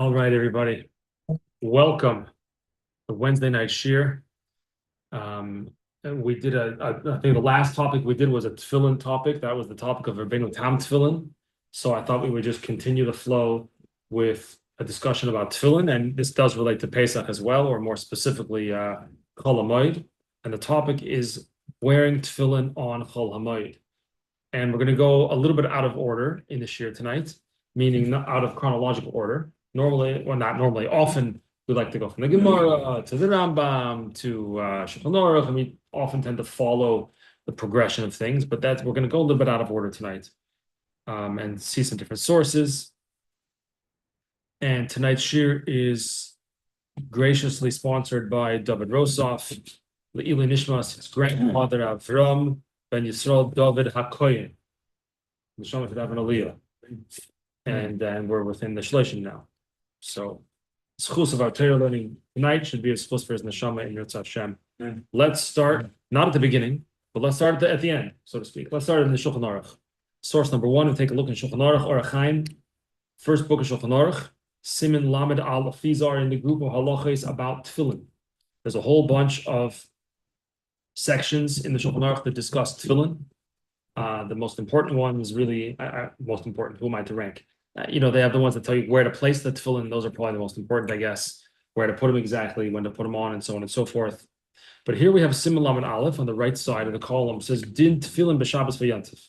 All right, everybody. Welcome to Wednesday night shir. And we did I think the last topic we did was a tefillin topic. That was the topic of Rabbeinu Tam tefillin. So I thought we would just continue the flow with a discussion about tefillin, and this does relate to Pesach as well, or more specifically, Chol HaMoed. And the topic is wearing tefillin on Chol HaMoed. And we're going to go a little bit out of order in the shir tonight, meaning not out of chronological order. Normally, well, not normally, often we like to go from the Gemara to the Rambam to Shulchan Aruch, and we often tend to follow the progression of things, but that's we're going to go a little bit out of order tonight and see some different sources. And tonight's shir is graciously sponsored by David Rosoff, Le'ili Nishmas, his grandfather Avram Ben Yisrael David HaKoyen. Neshama should have an aliyah. And then we're within the Shloshim now. So, schus of our Torah learning tonight should be a schus for his neshama in Yirtzat Hashem. Let's start, not at the beginning, but let's start at the end, so to speak. Let's start in the Shulchan Aruch. Source number one, and take a look in Shulchan Aruch, Orach Chaim, first book of Shulchan Aruch, Siman Lamed Aleph. These are in the group of halachos about tefillin. There's a whole bunch of sections in the Shulchan Aruch that discuss tefillin. The most important one is really most important. Who am I to rank? They have the ones that tell you where to place the tefillin. Those are probably the most important, I guess. Where to put them exactly, when to put them on, and so on and so forth. But here we have Siman Lamed Aleph on the right side of the column. It says Din tefillin b'Shabbos v'Yantif.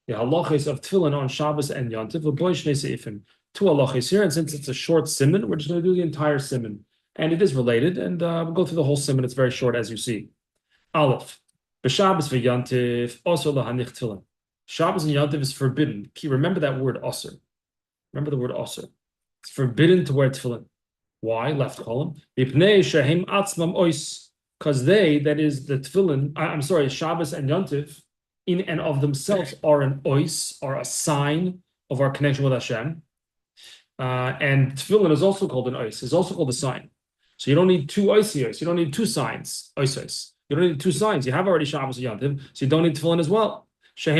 The halachos of tefillin on Shabbos and Yantif. V'boy shnei seifim. Two halachos here, and since it's a short siman, we're just going to do the entire siman, and it is related. And we'll go through the whole siman. It's very short, as you see. Aleph. B'Shabbos v'Yantif also lahanich tefillin. Shabbos and Yantif is forbidden. Remember that word aser. Remember the word aser. It's forbidden to wear tefillin. Why? Left column. Because they, that is the tefillin, I'm sorry, Shabbos and Yantif, in and of themselves are an ois, are a sign of our connection with Hashem. And tefillin is also called an ois, is also called a sign. So you don't need two oisios, you don't need two signs, oisos. You don't need two signs. You have already Shabbos and Yantiv, so you don't need tefillin as well. If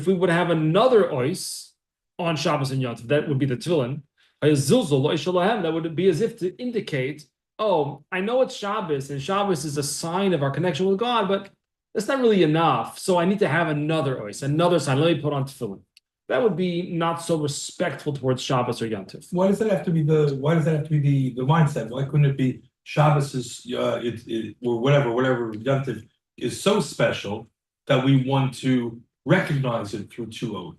we would have another ois on Shabbos and Yantiv, that would be the tefillin. That would be as if to indicate, oh, I know it's Shabbos, and Shabbos is a sign of our connection with God, but that's not really enough. So I need to have another ois, another sign. Let me put on tefillin. That would be not so respectful towards Shabbos or Yantiv. Why does that have to be the mindset? Why couldn't it be Shabbos is or whatever Yantiv is so special that we want to recognize it through two.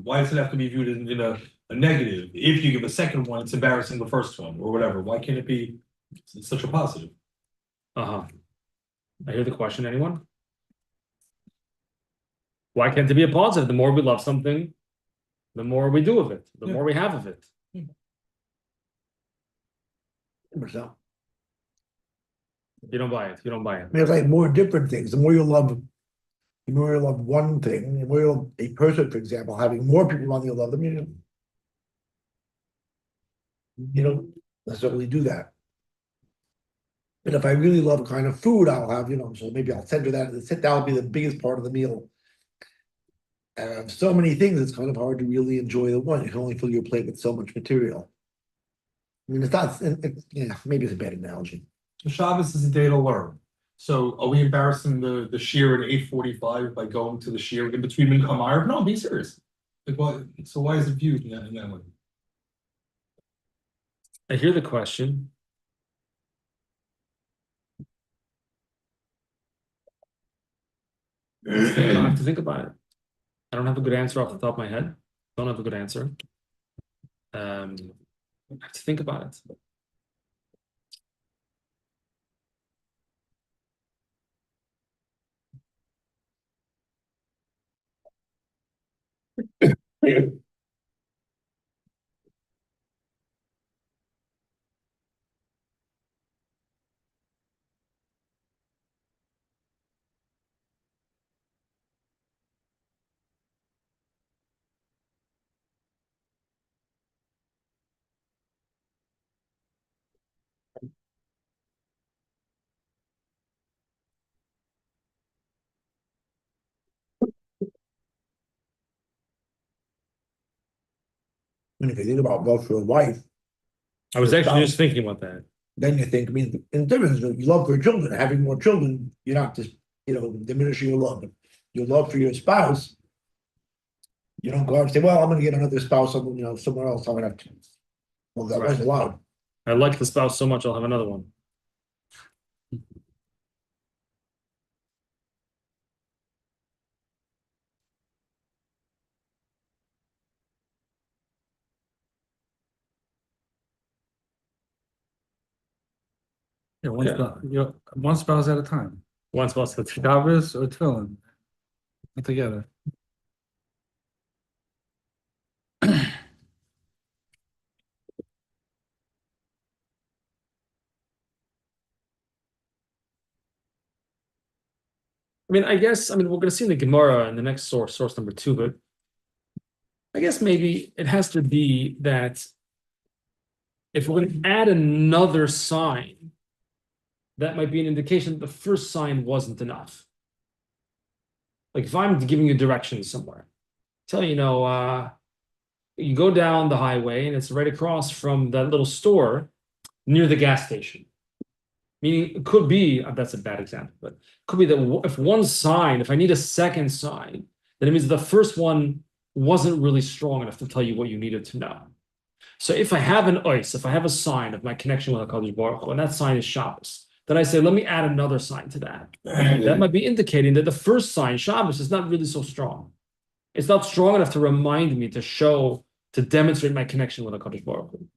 Why does it have to be viewed in a negative? If you give a second one, it's embarrassing the first one or whatever. Why can't it be such a positive? I hear the question. Anyone? Why can't it be a positive? The more we love something, the more we do of it, the more we have of it. You don't buy it. You don't buy it. There's like more different things. The more you love one thing, the more you love a person, for example, having more people around you love them, you don't necessarily do that. But if I really love a kind of food, I'll have, so maybe I'll center that. That will be the biggest part of the meal. And so many things, it's kind of hard to really enjoy the one. You can only fill your plate with so much material. I mean, it's not, maybe it's a bad analogy. Shabbos is a day to learn. So are we embarrassing the shir at 8:45 by going to the shir in between Mincha Ma'ariv? No, be serious. Why is it viewed in that way? I hear the question. I have to think about it. I don't have a good answer off the top of my head. Don't have a good answer. I have to think about it. And if you think about love for a wife, I was your actually spouse, just thinking about that. then you think, I mean, in the difference, you love for your children, having more children, you're not just, diminishing your love. But your love for your spouse, you don't go out and say, well, I'm gonna get another spouse, somewhere else, I'm gonna have to. Well, that wasn't allowed. I like the spouse so much, I'll have another one. Yeah, Yeah. one spouse at a time. One spouse that's Shabbos or Tefillin, not together. I guess, we're going to see in the Gemara in the next source number 2, but I guess maybe it has to be that if we're going to add another sign, that might be an indication that the first sign wasn't enough. Like if I'm giving you directions somewhere, tell you, you go down the highway and it's right across from that little store near the gas station. Meaning it could be, that's a bad example, but it could be that if I need a second sign, then it means the first one wasn't really strong enough to tell you what you needed to know. So if I have if I have a sign of my connection with HaKadosh Baruch Hu, and that sign is Shabbos, then I say, let me add another sign to that. That might be indicating that the first sign, Shabbos, is not really so strong. It's not strong enough to remind me, to demonstrate my connection with HaKadosh Baruch Hu.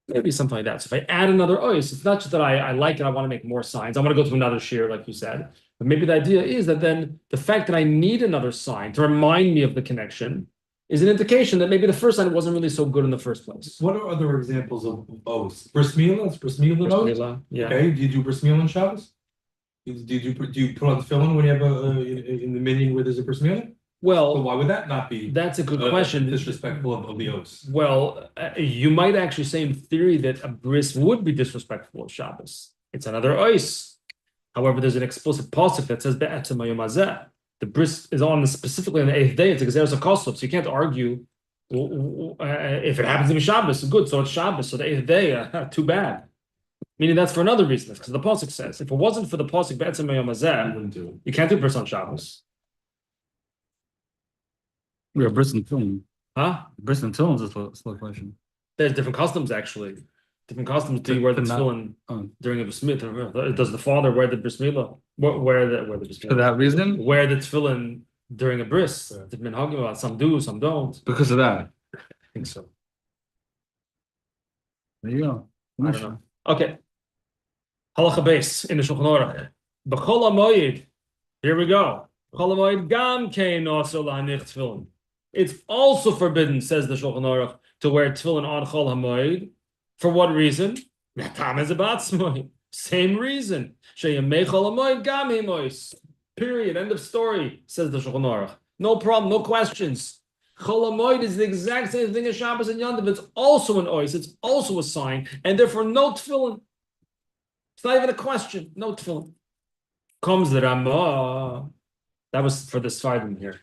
Maybe something like that. So if I add another ois, it's not just that I like it, I want to make more signs. I want to go to another shir, like you said. But maybe the idea is that then the fact that I need another sign to remind me of the connection is an indication that maybe the first sign wasn't really so good in the first place. What are other examples of oaths? Bris milah? Is bris milah an oath? Bris milah, yeah. Okay, do you do bris milah on Shabbos? Do you put on tefillin when you have in the minyan where there's a bris milah? Well, So why would that not be that's a good question. disrespectful of the oaths? Well, you might actually say in theory that a bris would be disrespectful of Shabbos. It's another ois. However, there's an explicit pasuk that says be'etzem hayom hazeh. The bris is specifically on the 8th day. It's a gezeres hakosov, so you can't argue if it happens to be Shabbos. Good, so it's Shabbos. So the 8th day, too bad. Meaning that's for another reason. Because the pasuk says if it wasn't for the pasuk be'etzem hayom hazeh, you can't do bris on Shabbos. We are bris and Tefillin. Huh? Bris and Tefillin is a slow question. There's different customs actually. Different customs. Do you wear the tefillin during a bris milah? Does the father wear the bris milah? Wear the bris milah? For that reason? Wear the tefillin during a bris. They've been talking about some do, some don't. Because of that. I think so. There you go. I don't know. Okay. Halacha base in the Shulchan Aruch. B'chol HaMoed. Here we go. B'chol HaMoed gam kein also lahanich tefillin. It's also forbidden, says the Shulchan Aruch, to wear tefillin on Chol HaMoed. For what reason? Same reason. Period. End of story, says the Shulchan Aruch. No problem, no questions. Chol HaMoed is the exact same thing as Shabbos and Yom Tov. It's also an ois, it's also a sign, and therefore no tefillin. It's not even a question. No tefillin. Comes the Ramah. That was for the Sfardim here.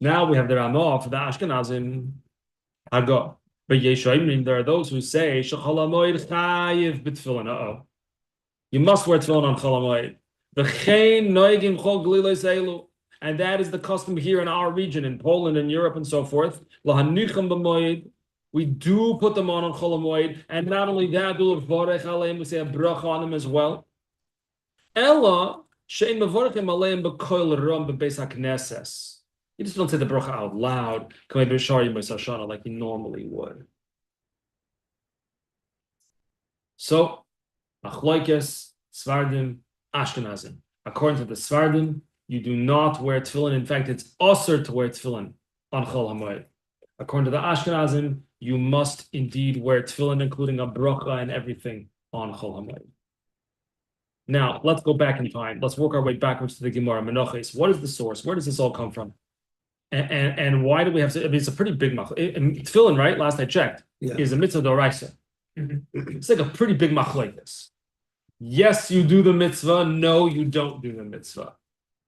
Now we have the Ramah for the Ashkenazim. Hago. But there are those who say, you must wear tefillin on Chol HaMoed. And that is the custom here in our region, in Poland and Europe and so forth. We do put them on Chol HaMoed, and not only that, we say a bracha on them as well. Ella, you just don't say the bracha out loud, like you normally would. So, Achloikes, Svardim, Ashkenazim. According to the Svardim, you do not wear tefillin. In fact, it's usher to wear tefillin on Chol HaMoed. According to the Ashkenazim, you must indeed wear tefillin, including a bracha and everything on Chol HaMoed. Now, let's go back in time. Let's work our way backwards to the Gemara Menachos. What is the source? Where does this all come from? And why do we have to? It's a pretty big tefillin, right? Last I checked, is a mitzvah d'oraisa. It's like a pretty big like this. Yes, you do the mitzvah. No, you don't do the mitzvah.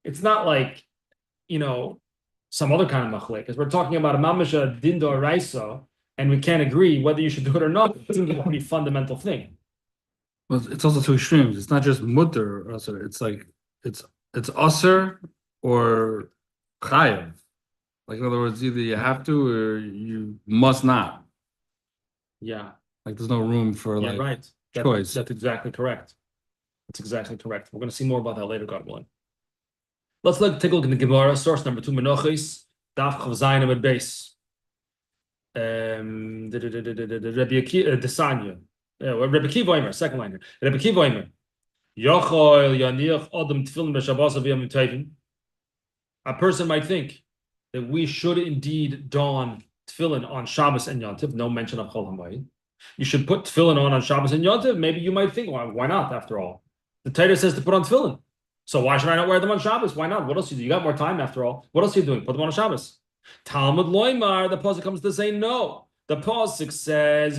It's not like, some other kind of machlekes. We're talking about a mamisha dindo raiso, and we can't agree whether you should do it or not. It's a pretty fundamental thing. Well, it's also two extremes. It's not just mutter or usher. It's like it's usher or chayav. Like in other words, either you have to or you must not. Yeah, Like there's no room for yeah, like right. choice. That's exactly correct. That's exactly correct. We're going to see more about that later, God willing. Let's take a look in the Gemara, source number 2, Menachos, Daf Chav Zayin Amud Beis. Rabbi Desanya. Rabbi Kiva Omer, second line here. Rabbi Kiva Omer. Yochol Yaniach Adam Tefillin B'Shabbos Aviyam Tovim. A person might think that we should indeed don tefillin on Shabbos and Yontiv. No mention of Chol HaMoed. You should put tefillin on Shabbos and Yontiv. Maybe you might think, well, why not? After all, the Torah says to put on tefillin. So why should I not wear them on Shabbos? Why not? What else do you do? You got more time after all. What else are you doing? Put them on Shabbos. Talmud Loimar, the pasuk comes to say no. The pasuk says,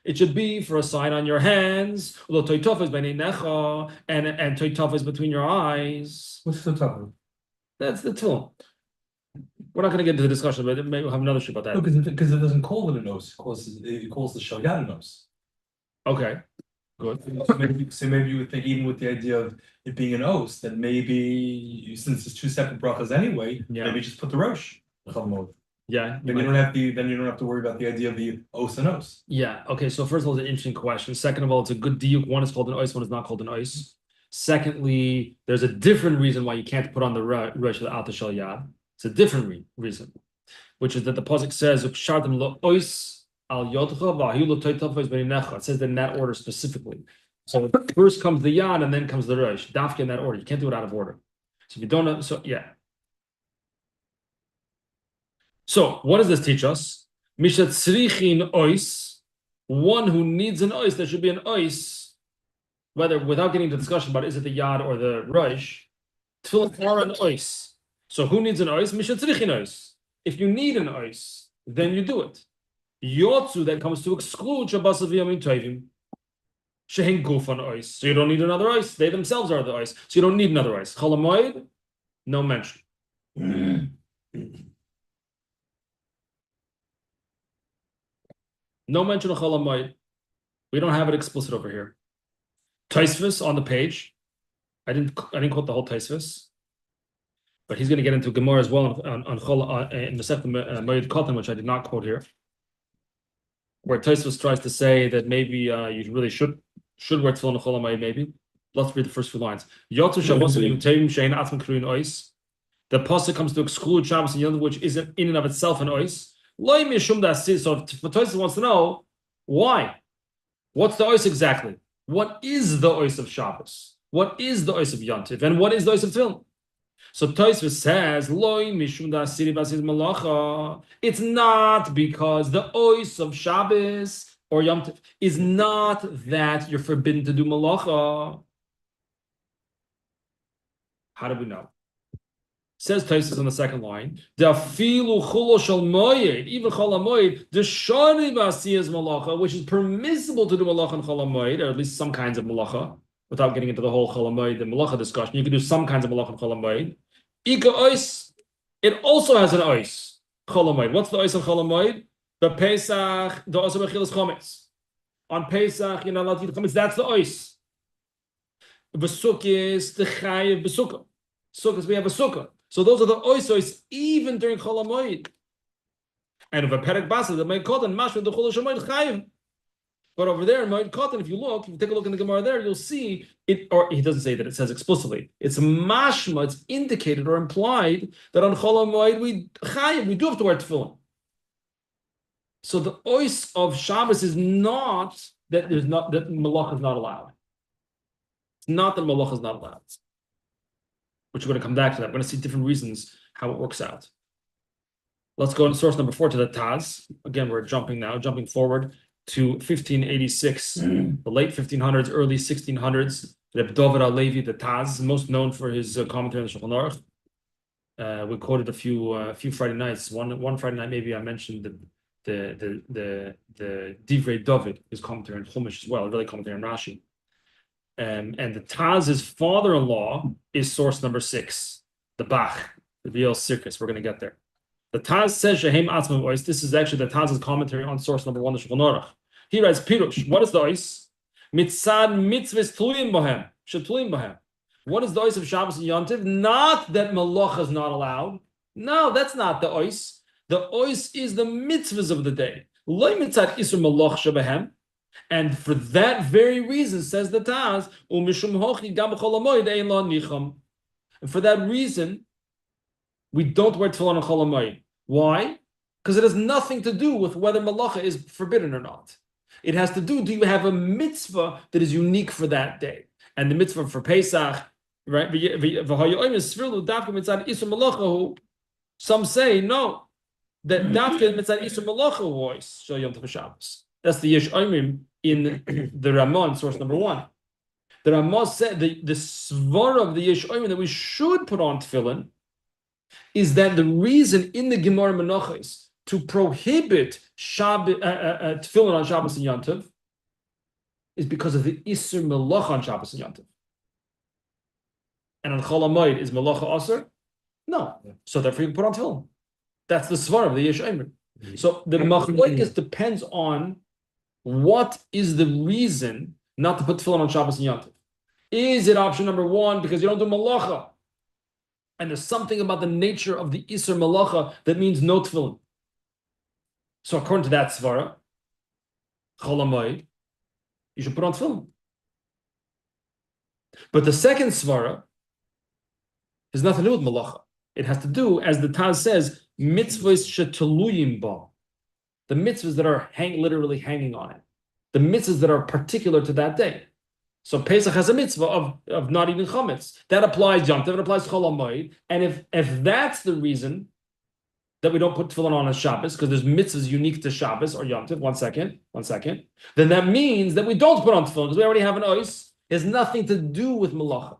it should be for a sign on your hands. And toitaf is between your eyes. What's the topic? That's the tefillin. We're not going to get into the discussion, but maybe we'll have another show about that. No, because it doesn't call it a nose. It calls the shel yad a nose. Okay, good. So maybe you would think, even with the idea of it being an os, that maybe since it's two separate brachas anyway, Yeah. maybe just put the rosh. HaMoed. Yeah. Then you don't have to worry about the idea of the os and os. Yeah. Okay. So first of all, it's an interesting question. Second of all, it's a good diuk. One is called an ois, one is not called an ois. Secondly, there's a different reason why you can't put on the rosh without the shel yad. It's a different reason, which is that the pasuk says "Ukshartem lo ois al yodcha v'ahiu lo toitafos b'ninecha." It says that in that order specifically. So first comes the yad and then comes the rosh. Dafka in that order. You can't do it out of order. So if you don't know, so yeah. So what does this teach us? Mishat tzrichin ois, one who needs an ois, there should be an ois, whether without getting into discussion about is it the yad or the rosh, tefillin are an ois. So who needs an ois? Mishat tzrichin ois. If you need an ois, then you do it. Yotzu then comes to exclude Shabbos Aviyam Tovim. Shehin gufan ois. So you don't need another ois. They themselves are the ois. So you don't need another ois. Chol HaMoed, no mention. No mention of Chol HaMoed. We don't have it explicit over here. Taisvis on the page. I didn't quote the whole Taisvis, but he's going to get into Gemara as well on Chol in the second Moed Katan, which I did not quote here, where Taisvis tries to say that maybe you really should wear tefillin Chol HaMoed. Maybe let's read the first few lines. Yotu Shabbos Yom Shein Atzman Kruin Ois. The pasuk comes to exclude Shabbos and Yom, which isn't in and of itself an ois. So Tosis wants to know why. What's the ois exactly? What is the ois of Shabbos? What is the ois of Yontif? And what is the ois of Tefillin? So Tosis says, Loi mishum da asiri basis malacha. It's not because the ois of Shabbos or Yontif is not that you're forbidden to do malacha. How do we know? Says Taisus on the second line, the filu chulo shel moed, even chol hamoed, the shani b'asiyas malacha, which is permissible to do malacha and chol hamoed, or at least some kinds of malacha, without getting into the whole chol hamoed and malacha discussion. You can do some kinds of malacha and chol hamoed. Ika ois, it also has an ois, chol hamoed. What's the ois of chol hamoed? The Pesach, the ois of achilas chometz. On Pesach, you're not allowed to eat chometz. That's the ois. V'sukkis, the chayiv b'sukkah. Sukkahs, we have a sukkah. So those are the oisos even during Chol HaMoed. And if a perek basa, the Moed Katan, mashma the Chol HaMoed chayiv. But over there in Moed Katan, if you take a look in the Gemara there, you'll see it, or he doesn't say that, it says explicitly. It's mashma, it's indicated or implied that on Chol HaMoed we do have to wear tefillin. So the ois of Shabbos is not that malach is not allowed. It's not that malach is not allowed. Which we're going to come back to that. We're going to see different reasons how it works out. Let's go to source number 4 to the Taz. Again, we're jumping forward to 1586, the late 1500s, early 1600s. Reb Dovid HaLevi, the Taz, most known for his commentary on the Shulchan Aruch. We quoted a few Friday nights. One Friday night, maybe I mentioned the Divrei David, his commentary on Chumash as well, really commentary on Rashi. And the Taz's father-in-law is source number 6. the Bach, the real circus. We're going to get there. The Taz says Shehem Atzmim Ois. This is actually the Taz's commentary on source number 1, the Shulchan Aruch. He writes Pirush. What is the Ois? Mitzad mitzvahs tluim bohem. Shetluim bohem. What is the Ois of Shabbos and Yontiv? Not that Malacha is not allowed. No, that's not the Ois. The Ois is the mitzvahs of the day. Loi mitzad isur Malach shebehem. And for that very reason, says the Taz, Umishum hochi gam b'chol hamoed ein lo nicham. And for that reason, we don't wear tefillin on Chol Hamoed. Why? Because it has nothing to do with whether malacha is forbidden or not. It has to do you have a mitzvah that is unique for that day? And the mitzvah for Pesach, right? Some say no, that dafka mitzvah isur malacha voice shel Yom Tov Shabbos. That's the Yesh Oimrim in the Ramah, source number 1. The Ramah said the svara of the Yesh Oimrim that we should put on tefillin is that the reason in the Gemara Menachos to prohibit tefillin on Shabbos and Yontiv is because of the Isur Melacha on Shabbos and Yontiv. And on Chol Hamoed is Melacha Aser? No. So therefore you can put on tefillin. That's the svara of the Yesh Oimrim. So the machlokes depends on what is the reason not to put tefillin on Shabbos and Yontiv. Is it option number 1 because you don't do malacha? And there's something about the nature of the Isur Malacha that means no tefillin. So according to that svara, Chol Hamoed, you should put on tefillin. But the second svara has nothing to do with malacha. It has to do, as the Taz says, mitzvahs sheteluyim ba. The mitzvahs that are literally hanging on it. The mitzvahs that are particular to that day. So Pesach has a mitzvah of not eating chametz. That applies Yom Tov, it applies Chol Hamoed. And if that's the reason that we don't put tefillin on Shabbos, because there's mitzvahs unique to Shabbos or Yom Tov, one second, then that means that we don't put on tefillin, because we already have an ois. It has nothing to do with malacha.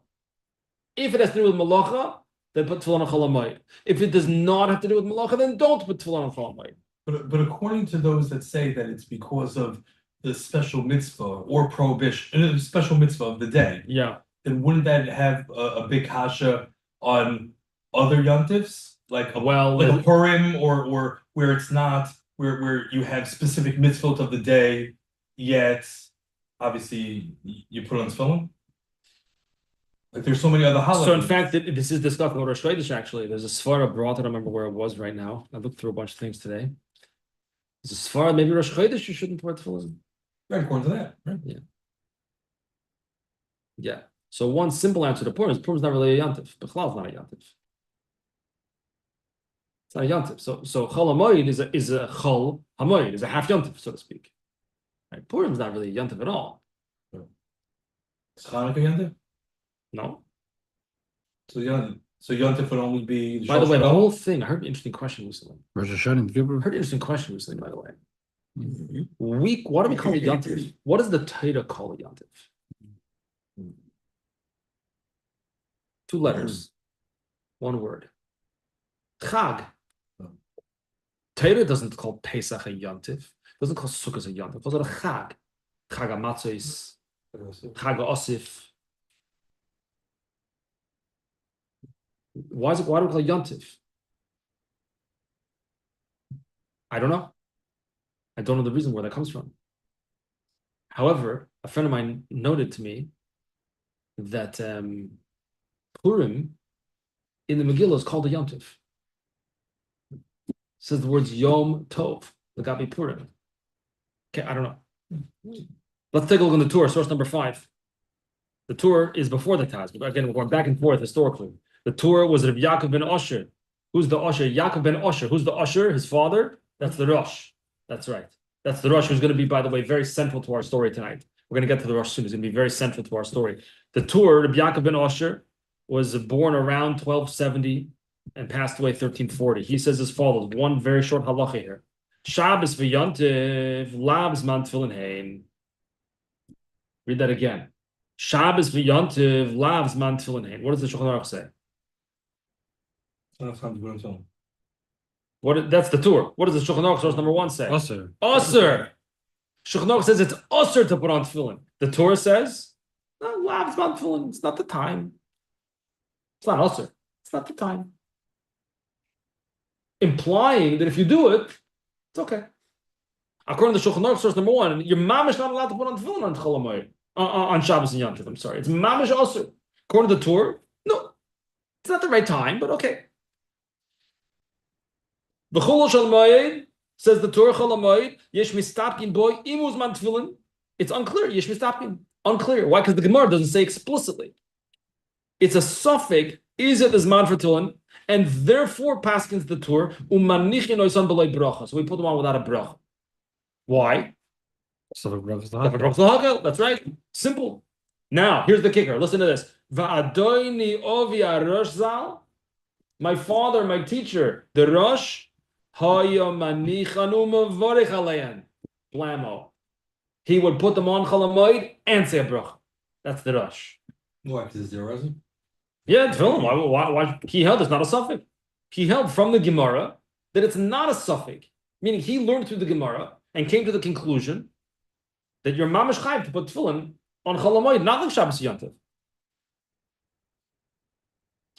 If it has to do with malacha, then put tefillin on Chol Hamoed. If it does not have to do with malacha, then don't put tefillin on Chol Hamoed. But according to those that say that it's because of the special mitzvah or prohibition, special mitzvah of the day, Yeah. then wouldn't that have a big kasha on other yontifs, like a Purim or where it's not where you have specific mitzvot of the day, yet obviously you put on tefillin? Like there's so many other holidays. So in fact, this is discussed in Rosh Chodesh actually. There's a svara brought, I don't remember where it was right now. I looked through a bunch of things today. There's a svara, maybe Rosh Chodesh you shouldn't wear tefillin. Right, according to that, right? Yeah. So one simple answer to Purim is not really a Yantif. Bechlal is not a Yantif. It's not a Yantif. So Chol Hamoed is a Chol Hamoed, is a half Yantif, so to speak. Right? Purim is not really a Yantif at all. Is Hanukkah yontif? No. So yontif would only be. By the way, the whole thing. I heard an interesting question recently. Rosh Hashanah, Kippur. I heard an interesting question recently. By the way, what do we call a Yantif? What does the Torah call a Yantif? 2 letters, 1 word. Chag. Torah doesn't call Pesach a Yantif. Doesn't call Sukkot a Yantif. It calls it a Chag. Chag HaMatzos. Chag HaOsif. Why do we call it Yantif? I don't know. I don't know the reason where that comes from. However, a friend of mine noted to me that Purim in the Megillah is called a Yantif. It says the words Yom Tov, Lagabi Purim. Okay, I don't know. Let's take a look on the Torah, source number 5. The Torah is before the Taz. Again, we're going back and forth historically. The Torah was Rabbi Yaakov ben Osher. Who's the Osher? Yaakov ben Osher. Who's the Osher? His father? That's the Rosh. That's right. That's the Rosh who's going to be, by the way, very central to our story tonight. We're going to get to the Rosh soon. He's going to be very central to our story. The Torah, Rabbi Yaakov ben Osher, was born around 1270 and passed away 1340. He says as follows, one very short halacha here. Shabbos v'yontiv labs man tefillin hein. Read that again. Shabbos v'yontiv labs man tefillin hein. What does the Shulchan Aruch say? That's the Torah. What does the Shulchan Aruch source number 1 say? Osir. Osir. Shulchan Aruch says it's osir to put on tefillin. The Torah says, no, labs man tefillin. It's not the time. It's not osir. It's not the time. Implying that if you do it, it's okay. According to Shulchan Aruch, source number 1, your mamish not allowed to put on tefillin on Chol HaMoed, on Shabbos and Yom Tov. I'm sorry, it's mamish also. According to the Torah, no, it's not the right time, but okay. The Chol HaMoed says the Torah Chol HaMoed yesh mistapkin boy imuz man tefillin. It's unclear. Yesh mistapkin, unclear. Why? Because the Gemara doesn't say explicitly. It's a suffix. Is it this man for tefillin? And therefore, paskins the Torah umanichin oisan b'lei bracha. So we put them on without a bracha. Why? That's right. Simple. Now, here's the kicker. Listen to this. Va'adoini ovi arosh zal. My father, my teacher, the Rosh, Blamo. He would put them on Chol HaMoed and say a bracha. That's the Rosh. Why? Because it's their resin? Yeah, tefillin. Why? He held it's not a suffix. He held from the Gemara that it's not a suffix. Meaning he learned through the Gemara and came to the conclusion that you're mamish chayv to put tefillin on Chol HaMoed, not like Shabbos Yom Tov.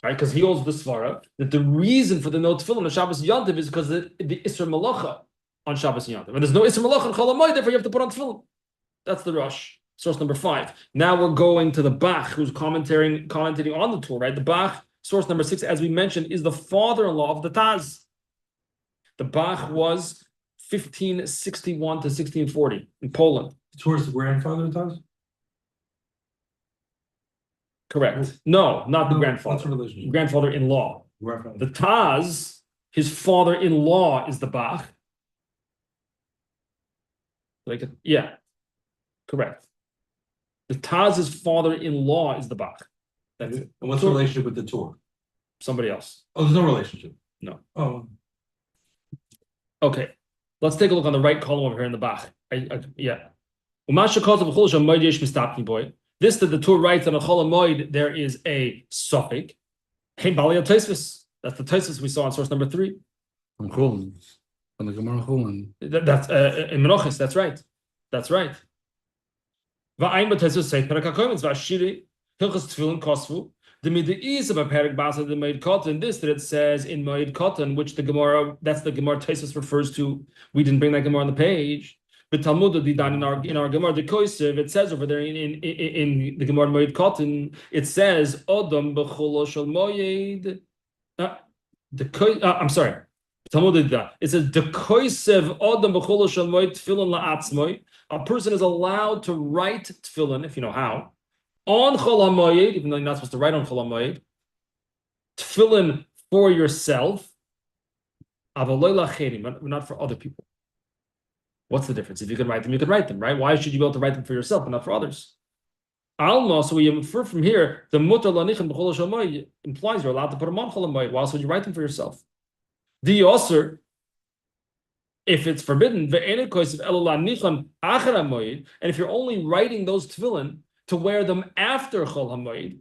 Right? Because he holds the svara that the reason for the no tefillin on Shabbos Yom Tov is because the Isser Malacha on Shabbos Yom Tov. And there's no Isser Malacha on Chol HaMoed, therefore you have to put on tefillin. That's the Rosh. Source number 5. Now we're going to the Bach, who's commenting on the Torah, right? The Bach, source number 6, as we mentioned, is the father-in-law of the Taz. The Bach was 1561 to 1640 in Poland. The Torah's the grandfather of Taz? Correct. No, not the grandfather. What's the relationship? Grandfather-in-law. Grandfather. The Taz, his father-in-law is the Bach. Yeah, correct. The Taz's father-in-law is the Bach. That's it. And what's the relationship with the Torah? Somebody else. Oh, there's no relationship. No. Oh. Okay. Let's take a look on the right column over here in the Bach. Yeah. This that the Torah writes on a Chol HaMoed, there is a suffix. That's the Tosfos we saw in source number 3. From Chol. From the Gemara Chol. That's in Menachos. That's right. That's right. Va'ayin b'Tosfos say Perek HaKoyim v'Ashiri Hilchos Tefillin Kosvu. The Mideis of a Perek Basa the Moed Katan. This that it says in Moed Katan, which the Gemara, that's the Gemara Tosfos refers to. We didn't bring that Gemara on the page. But Talmud in our Gemara the Kosev, it says over there in the Gemara Moed Katan, it says Odom b'Cholo Shel Moed. I'm sorry. Talmud did that. It says the Kosev Odom b'Cholo Shel Moed Tefillin la'atzmoi. A person is allowed to write tefillin, if you know how, on Chol HaMoed, even though you're not supposed to write on Chol HaMoed, tefillin for yourself, avaloi la'cherim, but not for other people. What's the difference? If you can write them, you can write them, right? Why should you be able to write them for yourself but not for others? Alma, so we infer from here, the mutar lanichen b'chol Shel Moed implies you're allowed to put them on Chol HaMoed. Why else would you write them for yourself? The Yosser, if it's forbidden, and if you're only writing those tefillin to wear them after Chol HaMoed,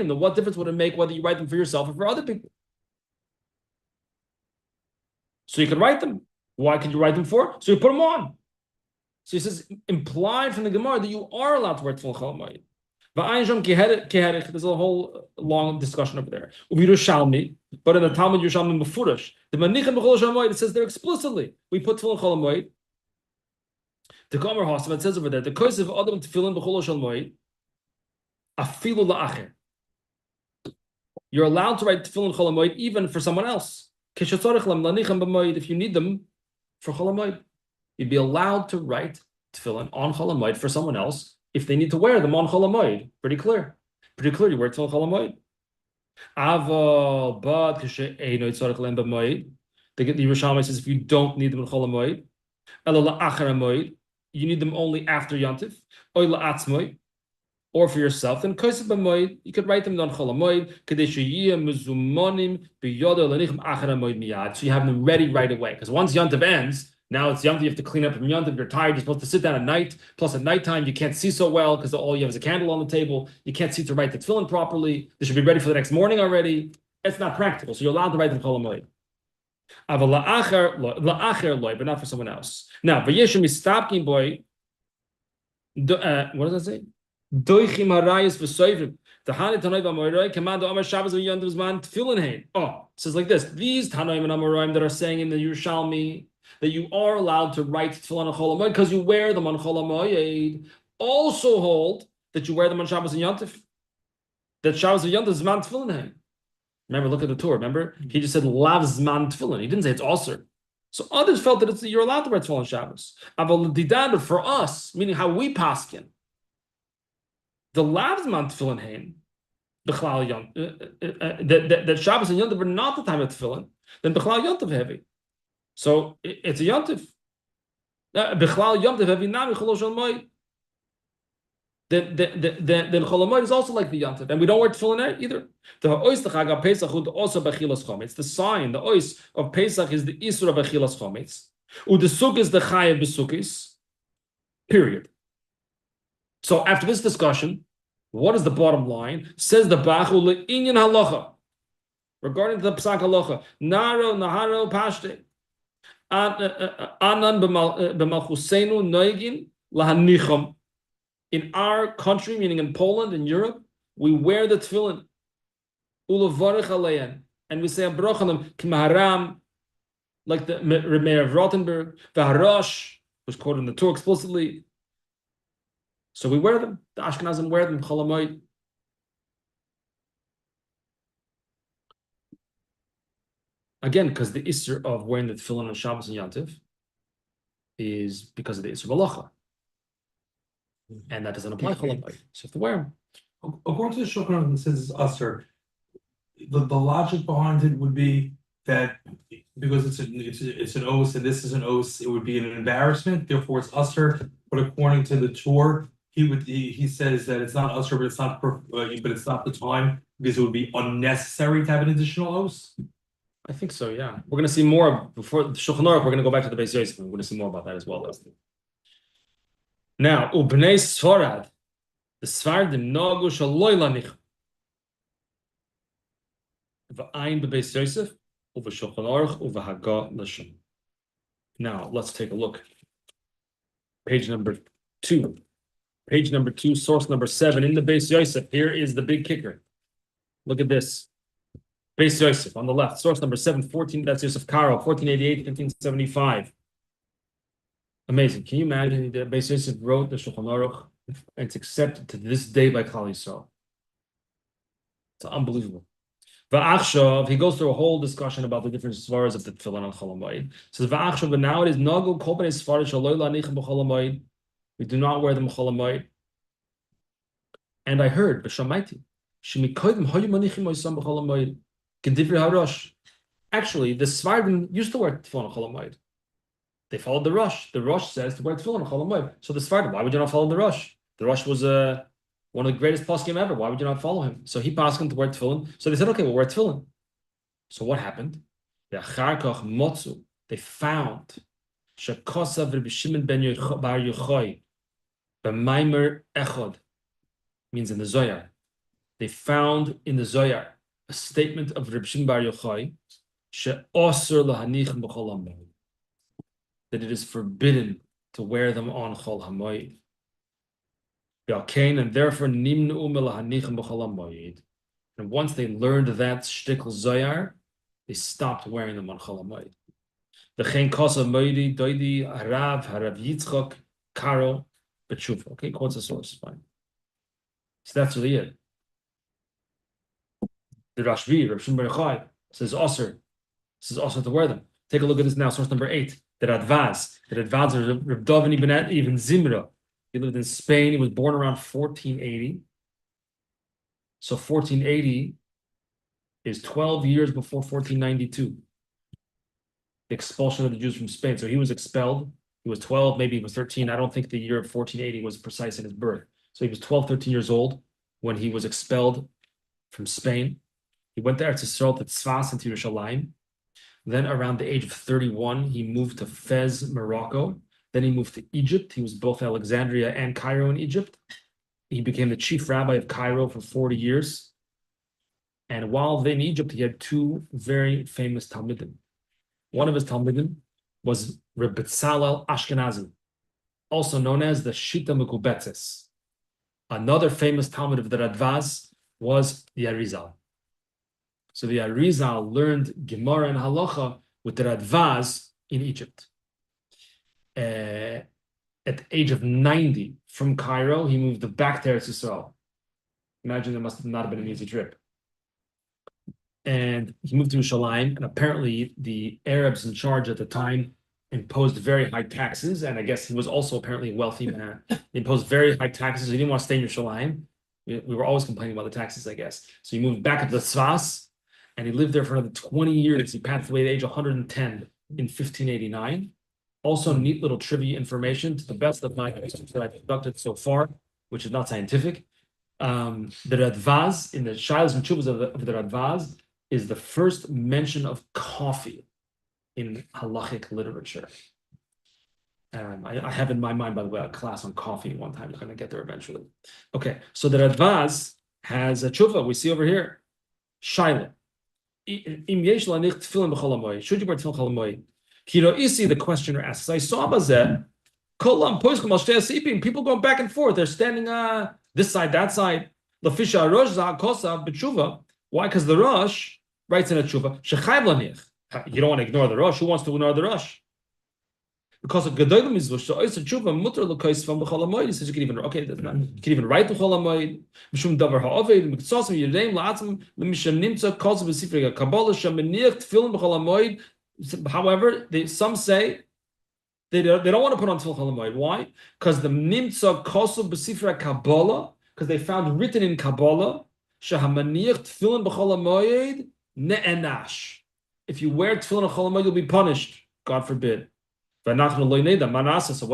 then what difference would it make whether you write them for yourself or for other people? So you could write them. Why could you write them for? So you put them on. So he says, implied from the Gemara that you are allowed to wear tefillin Chol HaMoed. There's a whole long discussion over there. But in the Talmud Yerushalmi Mefurash, the Manichem b'Chol Shel Moed, it says there explicitly, we put tefillin Chol HaMoed. The Gomer Hosam, it says over there, the Kosev Adam tefillin b'Chol Shel Moed, afilu la'acher. You're allowed to write tefillin Chol HaMoed even for someone else. If you need them for Chol HaMoed, you'd be allowed to write tefillin on Chol HaMoed for someone else if they need to wear them on Chol HaMoed. Pretty clear. Pretty clear, you wear tefillin Chol HaMoed. Aval, but the Yerushalmi says if you don't need them in Chol HaMoed, you need them only after Yantiv, or for yourself. Then you could write them on Chol HaMoed, so you have them ready right away. Because once Yantiv ends, now it's Yantiv, you have to clean up from Yantiv, you're tired, you're supposed to sit down at night, plus at nighttime you can't see so well because all you have is a candle on the table, you can't see to write the tefillin properly, they should be ready for the next morning already. It's not practical, so you're allowed to write them Chol HaMoed. But not for someone else. Now, Vayeshem Mistapkin boy, what does that say? Doichim harayis v'soivim. The Hani Tanoim Amorai command Amar Shabbos v'Yontiv Zman Tefillin Hein. Oh, it says like this: these Tanoim and Amoraim that are saying in the Yerushalmi that you are allowed to write Tefillin on Chol HaMoed because you wear them on Chol HaMoed, also hold that you wear them on Shabbos and Yontif. That Shabbos and Yontif Zman Tefillin Hein. Remember, look at the Torah. Remember, he just said Lav Zman Tefillin. He didn't say it's Aser. So others felt that you're allowed to wear Tefillin on Shabbos. But for us, meaning how we paskin, the Lav Zman Tefillin Hein. That Shabbos and Yontif are not the time of Tefillin, then Bechlal Yontif heavy. So it's a Yontif. Bechlal Yontif heavy now Chol HaMoed. Then Chol HaMoed is also like the Yontif, and we don't wear Tefillin either. The Ois the Chag Pesach also Bechilas Chometz. The sign, the Ois of Pesach is the Isur of Bechilas Chometz. The Suk is the Chayav Besukis. Period. So after this discussion, what is the bottom line? Says the Bachul Inyan Halacha regarding the Psak Halacha. Naro Naharo Pashte Anan b'Malchusenu Noigin Lahanicham. In our country, meaning in Poland and Europe, we wear the tefillin Ulavarich Aleyan, and we say a brach on them Kimaharam, like the Mayor of Rothenburg, the Harash was quoted in the Torah explicitly. So we wear them. The Ashkenazim wear them. Chol HaMoed. Again, because the Isser of wearing the tefillin on Shabbos and Yantiv is because of the Isser Malacha. And that doesn't apply Chol HaMoed. So you have to wear them. According to the Shulchan Aruch, it says it's Aser. The logic behind it would be that because it's an oath and this is an oath, it would be an embarrassment. Therefore, it's Aser. But according to the Torah, he says that it's not Aser, but it's not the time because it would be unnecessary to have an additional oath. I think so, yeah. We're going to see more before the Shulchan Aruch. We're going to go back to the Beis Yosef. We're going to see more about that as well. Now, Ubnei Sfarad, the Sfardim Nagu Shaloi Lanich, V'ayin b'Beis Yosef, Uva Shulchan Aruch, Uva Haga Lashon. Now, let's take a look. Page number 2. Page number 2, source number 7 in the Beis Yosef. Here is the big kicker. Look at this. Beis Yosef on the left, source number 714. That's Yosef Karo, 1488, 1575. Amazing. Can you imagine that Beis Yosef wrote the Shulchan Aruch and it's accepted to this day by Klal Yisrael? It's unbelievable. Va'achshav, he goes through a whole discussion about the different svaras of the Tefillin on Chol HaMoed. Says va'achshav, but now it is nagu kol b'nei svaras shaloi la'nichem b'Chol HaMoed. We do not wear them Chol HaMoed. And I heard b'shamaiti shemikodim hoyu manichim oisam b'Chol HaMoed kedivri harosh. Actually, the Svardim used to wear Tefillin on Chol HaMoed. They followed the Rosh. The Rosh says to wear Tefillin on Chol HaMoed. So the Svardim, why would you not follow the Rosh? The Rosh was one of the greatest poskim ever. Why would you not follow him? So he passed him to wear Tefillin. So they said, okay, we'll wear Tefillin. So what happened? They found Shekosav Rabbi Shimon ben Bar Yochai b'Maimer Echad, means in the Zohar. They found in the Zohar a statement of Rabbi Shimon bar Yochai she'osur lahanichem b'Chol HaMoed, that it is forbidden to wear them on Chol HaMoed. And therefore nimnu melahanichem b'Chol HaMoed. And once they learned that shtickl Zohar, they stopped wearing them on Chol HaMoed. The Chen Kosa Moedi Doidi Harav Yitzchok Karo B'Tshuva. Okay, quotes the source, fine. So that's really it. The Rashbi, Rav Shimon bar Yochai, says Osir to wear them. Take a look at this now, source number 8. The Radvaz of Reb Dovin ibn Zimra. He lived in Spain. He was born around 1480. So 1480 is 12 years before 1492. The expulsion of the Jews from Spain. So he was expelled. He was 12, maybe he was 13. I don't think the year of 1480 was precise in his birth. So he was 12, 13 years old when he was expelled from Spain. He went there to Yisrael, to Tzfas, and to Yerushalayim. Then around the age of 31, he moved to Fez, Morocco. Then he moved to Egypt. He was both Alexandria and Cairo in Egypt. He became the chief rabbi of Cairo for 40 years. And while in Egypt, he had 2 very famous Talmidim. One of his Talmidim was Reb Betzalel Ashkenazi, also known as the Shita Mekubetzes. Another famous Talmud of the Radvaz was the Arizal. So the Arizal learned Gemara and Halacha with the Radvaz in Egypt. At the age of 90 from Cairo, he moved back to Eretz Yisrael. Imagine it must not have been an easy trip. And he moved to Yerushalayim, and apparently the Arabs in charge at the time imposed very high taxes, and I guess he was also apparently a wealthy man. He imposed very high taxes. He didn't want to stay in Yerushalayim. We were always complaining about the taxes, I guess. So he moved back up to Tzfas, and he lived there for another 20 years. He passed away at age 110 in 1589. Also, neat little trivia information to the best of my research that I've conducted so far, which is not scientific. The Radvaz, in the Shilas and Chuvas of the Radvaz, is the first mention of coffee in halachic literature. I have in my mind, by the way, a class on coffee one time. We're going to get there eventually. Okay, so the Radvaz has a tshuva we see over here. Shaila. Should you wear tefillin b'chol hamoed? The questioner asks, I saw bazeh, people going back and forth. They're standing this side, that side. Why? Because the Rosh writes in a tshuva, you don't want to ignore the Rosh. Who wants to ignore the Rosh? Because of Gedolim is tshuva mutter l'kois from b'chol hamoed. He says you can even you can even write b'chol hamoed. Mishum davar ha'oved miktsosim yireim la'atzim l'mishem nimtza kol b'sifrei kabbalah shemeniach tefillin b'chol hamoed. However, some say they don't want to put on tefillin b'chol hamoed. Why? Because the nimtza kol b'sifrei kabbalah, because they found written in Kabbalah shehamaniach tefillin b'chol hamoed ne'enash. If you wear tefillin b'chol hamoed, you'll be punished. God forbid. So what are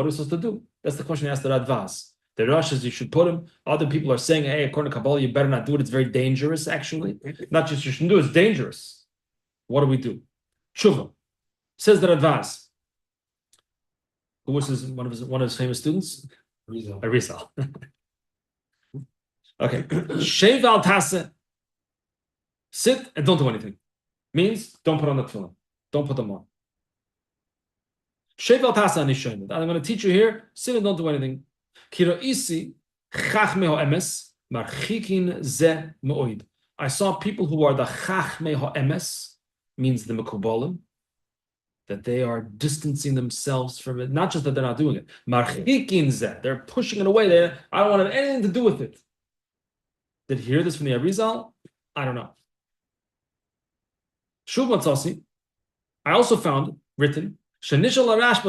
we supposed to do? That's the question asked the Radvaz. The Rosh says you should put him. Other people are saying, hey, according to Kabbalah, you better not do it. It's very dangerous, actually. Not just you shouldn't do it, it's dangerous. What do we do? Tshuva. Says the Radvaz. Who was one of his famous students? Arizal. Okay. Shev al tase. Sit and don't do anything. Means don't put on the tefillin. Don't put them on. I'm going to teach you here. Sit and don't do anything. I saw people who are the chachmei ha'emes, means the mekubalim, that they are distancing themselves from it. Not just that they're not doing it. They're pushing it away. I don't want to have anything to do with it. Did you hear this from the Arizal? I don't know. Shuv Matzasi. I also found written. The Rashba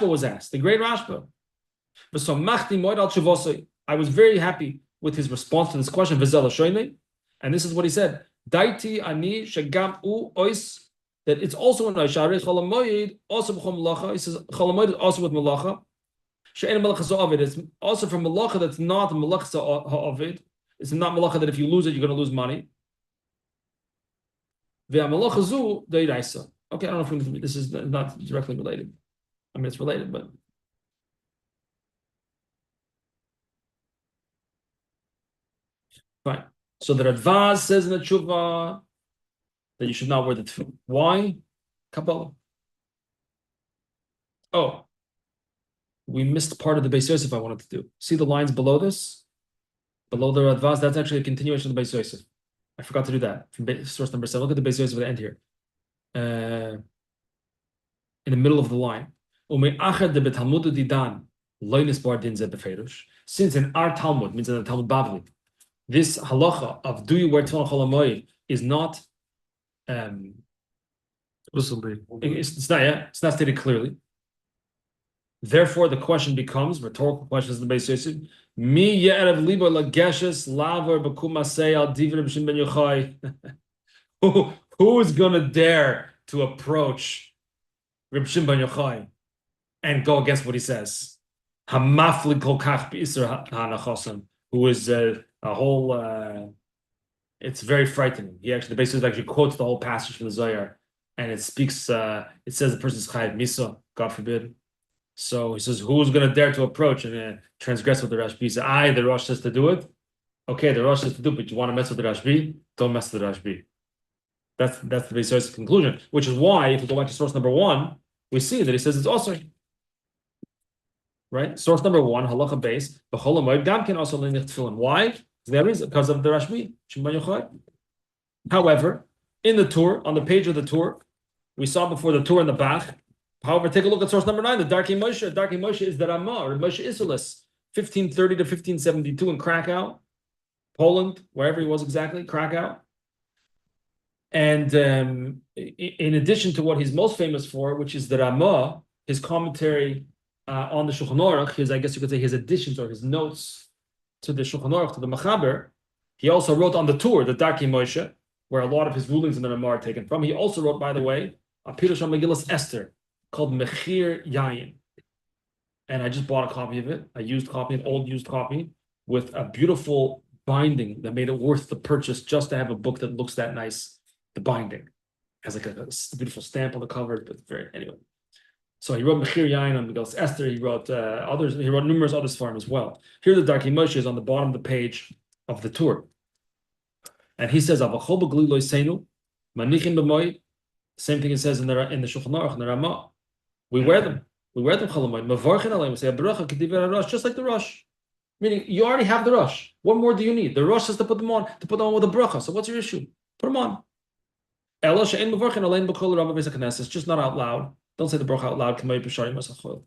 was asked, the great Rashba. I was very happy with his response to this question. And this is what he said. That it's also in Chol also he says HaMoed is also with Malacha. It's also from Malacha that's not Malacha ha'ovid. It's not Malacha that if you lose it, you're going to lose money. Okay, I don't know if this is not directly related. I mean, it's related, but fine. So the Radvaz says in the tshuva that you should not wear the tefillin. Why? Kabbalah. Oh, we missed part of the Beis Yosef I wanted to do. See the lines below this? Below the Radvaz, that's actually a continuation of the Beis Yosef. I forgot to do that from source number 7. Look at the Beis Yosef at the end here. In the middle of the line. Since in our Talmud, means in the Talmud Bavli, this halacha of do you wear tefillin chol hamoed is not it's not stated clearly. Therefore, the question becomes rhetorical questions in the Beis Yosef. Mi ye'erev libo lageshes laver b'kumasei al divrei b'shem ben Yochai. Who is going to dare to approach Reb Shimon ben Yochai and go against what he says? Hamafli kol kach b'isur ha'nachosim, who is a whole. It's very frightening. The Beis Yosef actually quotes the whole passage from the Zohar, and it speaks. It says the person is chayav misa, God forbid. So he says, who's going to dare to approach and transgress what the Rashbi says? The Rosh says to do it. Okay, the Rosh says to do it, but you want to mess with the Rashbi? Don't mess with the Rashbi. That's the Beis Yosef's conclusion, which is why, if we go back to source number 1, we see that he says it's also. right? Source number one, halacha base, the Chol HaMoed Gam can also learn tefillin. Why? Because of the Rashbi. However, in the tour, on the page of the tour, we saw before the tour in the Bach. However, take a look at source number 9, the Darkei Moshe. Darkei Moshe is the Ramah, or Moshe Isserles, 1530 to 1572 in Krakow, Poland, wherever he was exactly, Krakow. And in addition to what he's most famous for, which is the Ramah, his commentary on the Shulchan Aruch, his, I guess you could say, his additions or his notes to the Shulchan Aruch, to the Machaber, he also wrote on the tour, the Darkei Moshe, where a lot of his rulings in the Ramah are taken from. He also wrote, by the way, a Pirush on Megillas Esther called Mechir Yayin. And I just bought a copy of it, a used copy, an old used copy, with a beautiful binding that made it worth the purchase just to have a book that looks that nice. The binding has like a beautiful stamp on the cover, but very, anyway. So he wrote Mechir Yayin on Megillas Esther. He wrote others. He wrote numerous others for him as well. Here, the Darkei Moshe is on the bottom of the page of the tour. And he says, same thing it says in the Shulchan Aruch, in the Ramah. We wear them. We wear them chalamayim. Mevarchin alayim. We say a bracha k'divrei Rosh, just like the Rosh. Meaning you already have the Rosh. What more do you need? The Rosh has to put them on with a bracha. So what's your issue? Put them on. Ela she'en mevarchin alayim b'kol Rama Beis HaKnesses. It's just not out loud. Don't say the bracha out loud. K'may b'sharim masachol.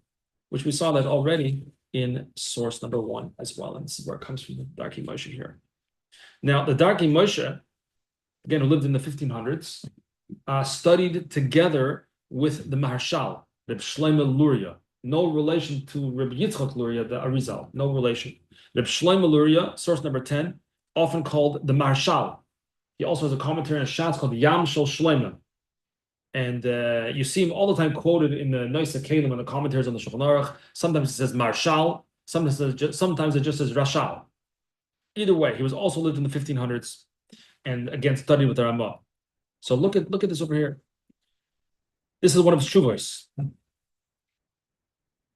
Which we saw that already in source number 1 as well. And this is where it comes from, the Darkei Moshe here. Now, the Darkei Moshe, again, who lived in the 1500s, studied together with the Maharshal, Reb Shlomo Luria. No relation to Reb Yitzchak Luria, the Arizal. No relation. Reb Shlomo Luria, source number 10, often called the Maharshal. He also has a commentary on Shas called Yam Shel Shlomo. And you see him all the time quoted in the Noisa Kalim and the commentaries on the Shulchan Aruch. Sometimes it says Marshal, sometimes it just says Rashal. Either way, he was also lived in the 1500s and again studied with the Ramah. So look at this over here. This is one of his shuvos.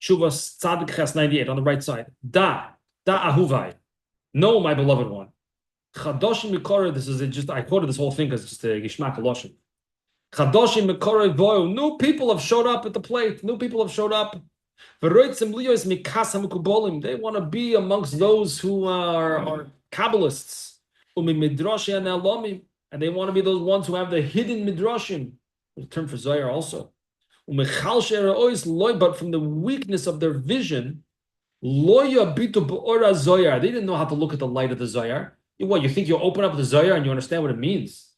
Shuvos Tzadik Ches 98 on the right side. Da ahuvai. No, my beloved one. Chadoshim Mikora. This is just, I quoted this whole thing because it's just a Gishmak Aloshim. Chadoshim Mikora Voyu. New people have showed up at the plate. New people have showed up. They want to be amongst those who are Kabbalists. And they want to be those ones who have the hidden midrashim. The term for Zohar also. But from the weakness of their vision, they didn't know how to look at the light of the Zohar. What, you think you open up the Zohar and you understand what it means?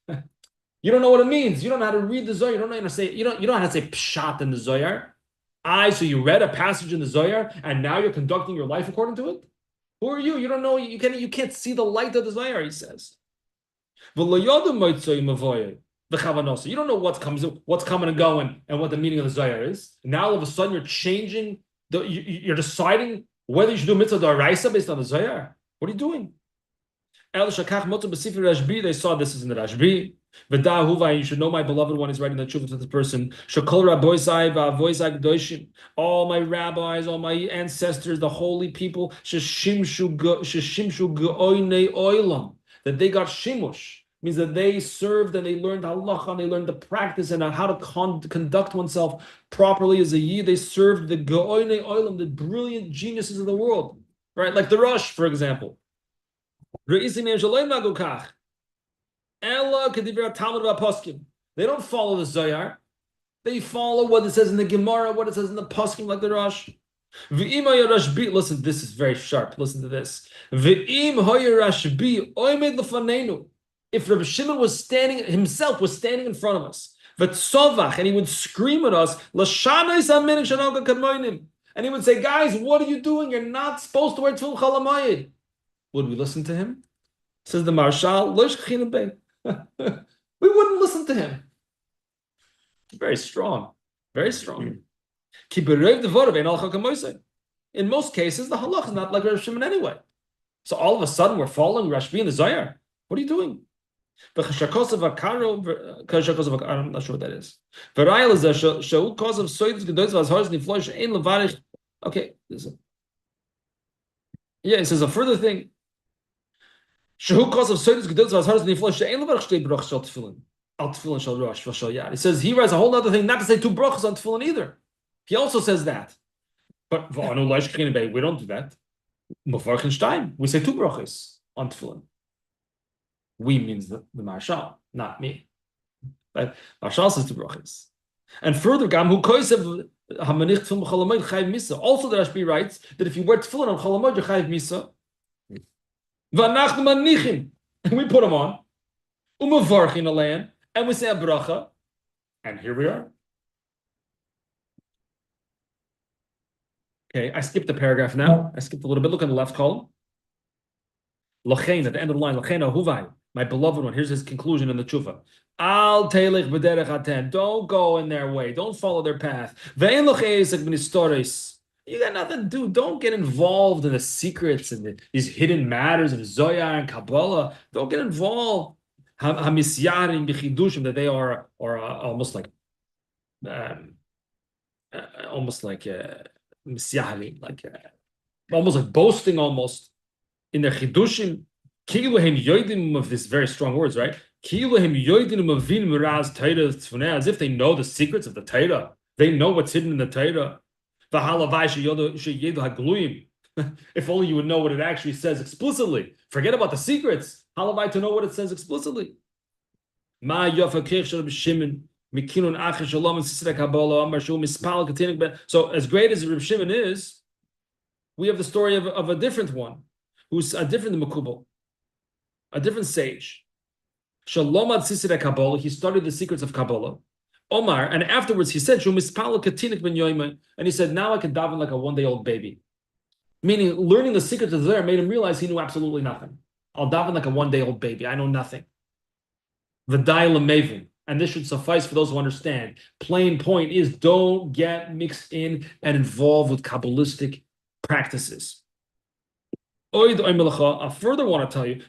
You don't know what it means. You don't know how to read the Zohar. You don't know how to say, you don't know how to say pshat in the Zohar. So you read a passage in the Zohar and now you're conducting your life according to it? Who are you? You don't know, you can't see the light of the Zohar, he says. You don't know what's coming and going and what the meaning of the Zohar is. Now all of a sudden you're changing, you're deciding whether you should do mitzvah d'oraisa based on the Zohar. What are you doing? They saw this is in the Rashbi. You should know my beloved one is writing the truth to this person. All my rabbis, all my ancestors, the holy people, that they got shimush, means that they served and they learned halacha and they learned the practice and how to conduct oneself properly as a yid. They served the go'onei olam, the brilliant geniuses of the world, right? Like the Rosh, for example. They don't follow the Zohar. They follow what it says in the Gemara, what it says in the Poskim, like the Rosh. Listen, this is very sharp. Listen to this. If Rabbi Shimon was standing in front of us, and he would scream at us, and he would say, guys, what are you doing? You're not supposed to wear tefillin Chol HaMoed. Would we listen to him? Says the Marshal, we wouldn't listen to him. Very strong. Very strong. In most cases, the halach is not like Rav Shimon anyway. So all of a sudden, we're following Rashbi and the Zohar. What are you doing? I'm not sure what that is. Okay. Yeah, it says a further thing. He says he writes a whole other thing, not to say two brachas on tefillin either. He also says that. But we don't do that. We say two brachas on tefillin. We means the Marshal, not me. But Marshal says two brachas. And further, Gam who koisev hamanich tefillin b'chol hamoed chayiv misa. Also, the Rashbi writes that if you wear tefillin on chol hamoed, you're chayiv misa. V'anachnu manichim, and we put them on. Umavarchin alein, and we say a bracha. And here we are. Okay, I skipped a paragraph now. I skipped a little bit. Look at the left column. Lachein, at the end of the line, Lachein ahuvai, my beloved one. Here's his conclusion in the tshuva. Al telich b'derech aten. Don't go in their way. Don't follow their path. Ve'en locheisek b'nistoris. You got nothing to do. Don't get involved in the secrets and these hidden matters of Zohar and Kabbalah. Don't get involved. Hamisyarim b'chidushim, that they are almost like misyarim, almost like boasting almost in their chidushim. Kiluhem yoidim, of this very strong words, right? Kiluhem yoidim mavin miraz Torah tzvuneh, as if they know the secrets of the Torah. They know what's hidden in the Torah. If only you would know what it actually says explicitly. Forget about the secrets. Halavai to know what it says explicitly. So as great as Reb Shimon is, we have the story of a different one, who's a different Mekubal, a different sage. Shalom he studied the secrets of Kabbalah. Omar, and afterwards he said, and he said, now I can daven like a one-day-old baby. Meaning, learning the secrets of Zohar made him realize he knew absolutely nothing. I'll daven like a one-day-old baby. I know nothing. V'day l'mevin. And this should suffice for those who understand. Plain point is, don't get mixed in and involved with Kabbalistic practices. I further want to tell you,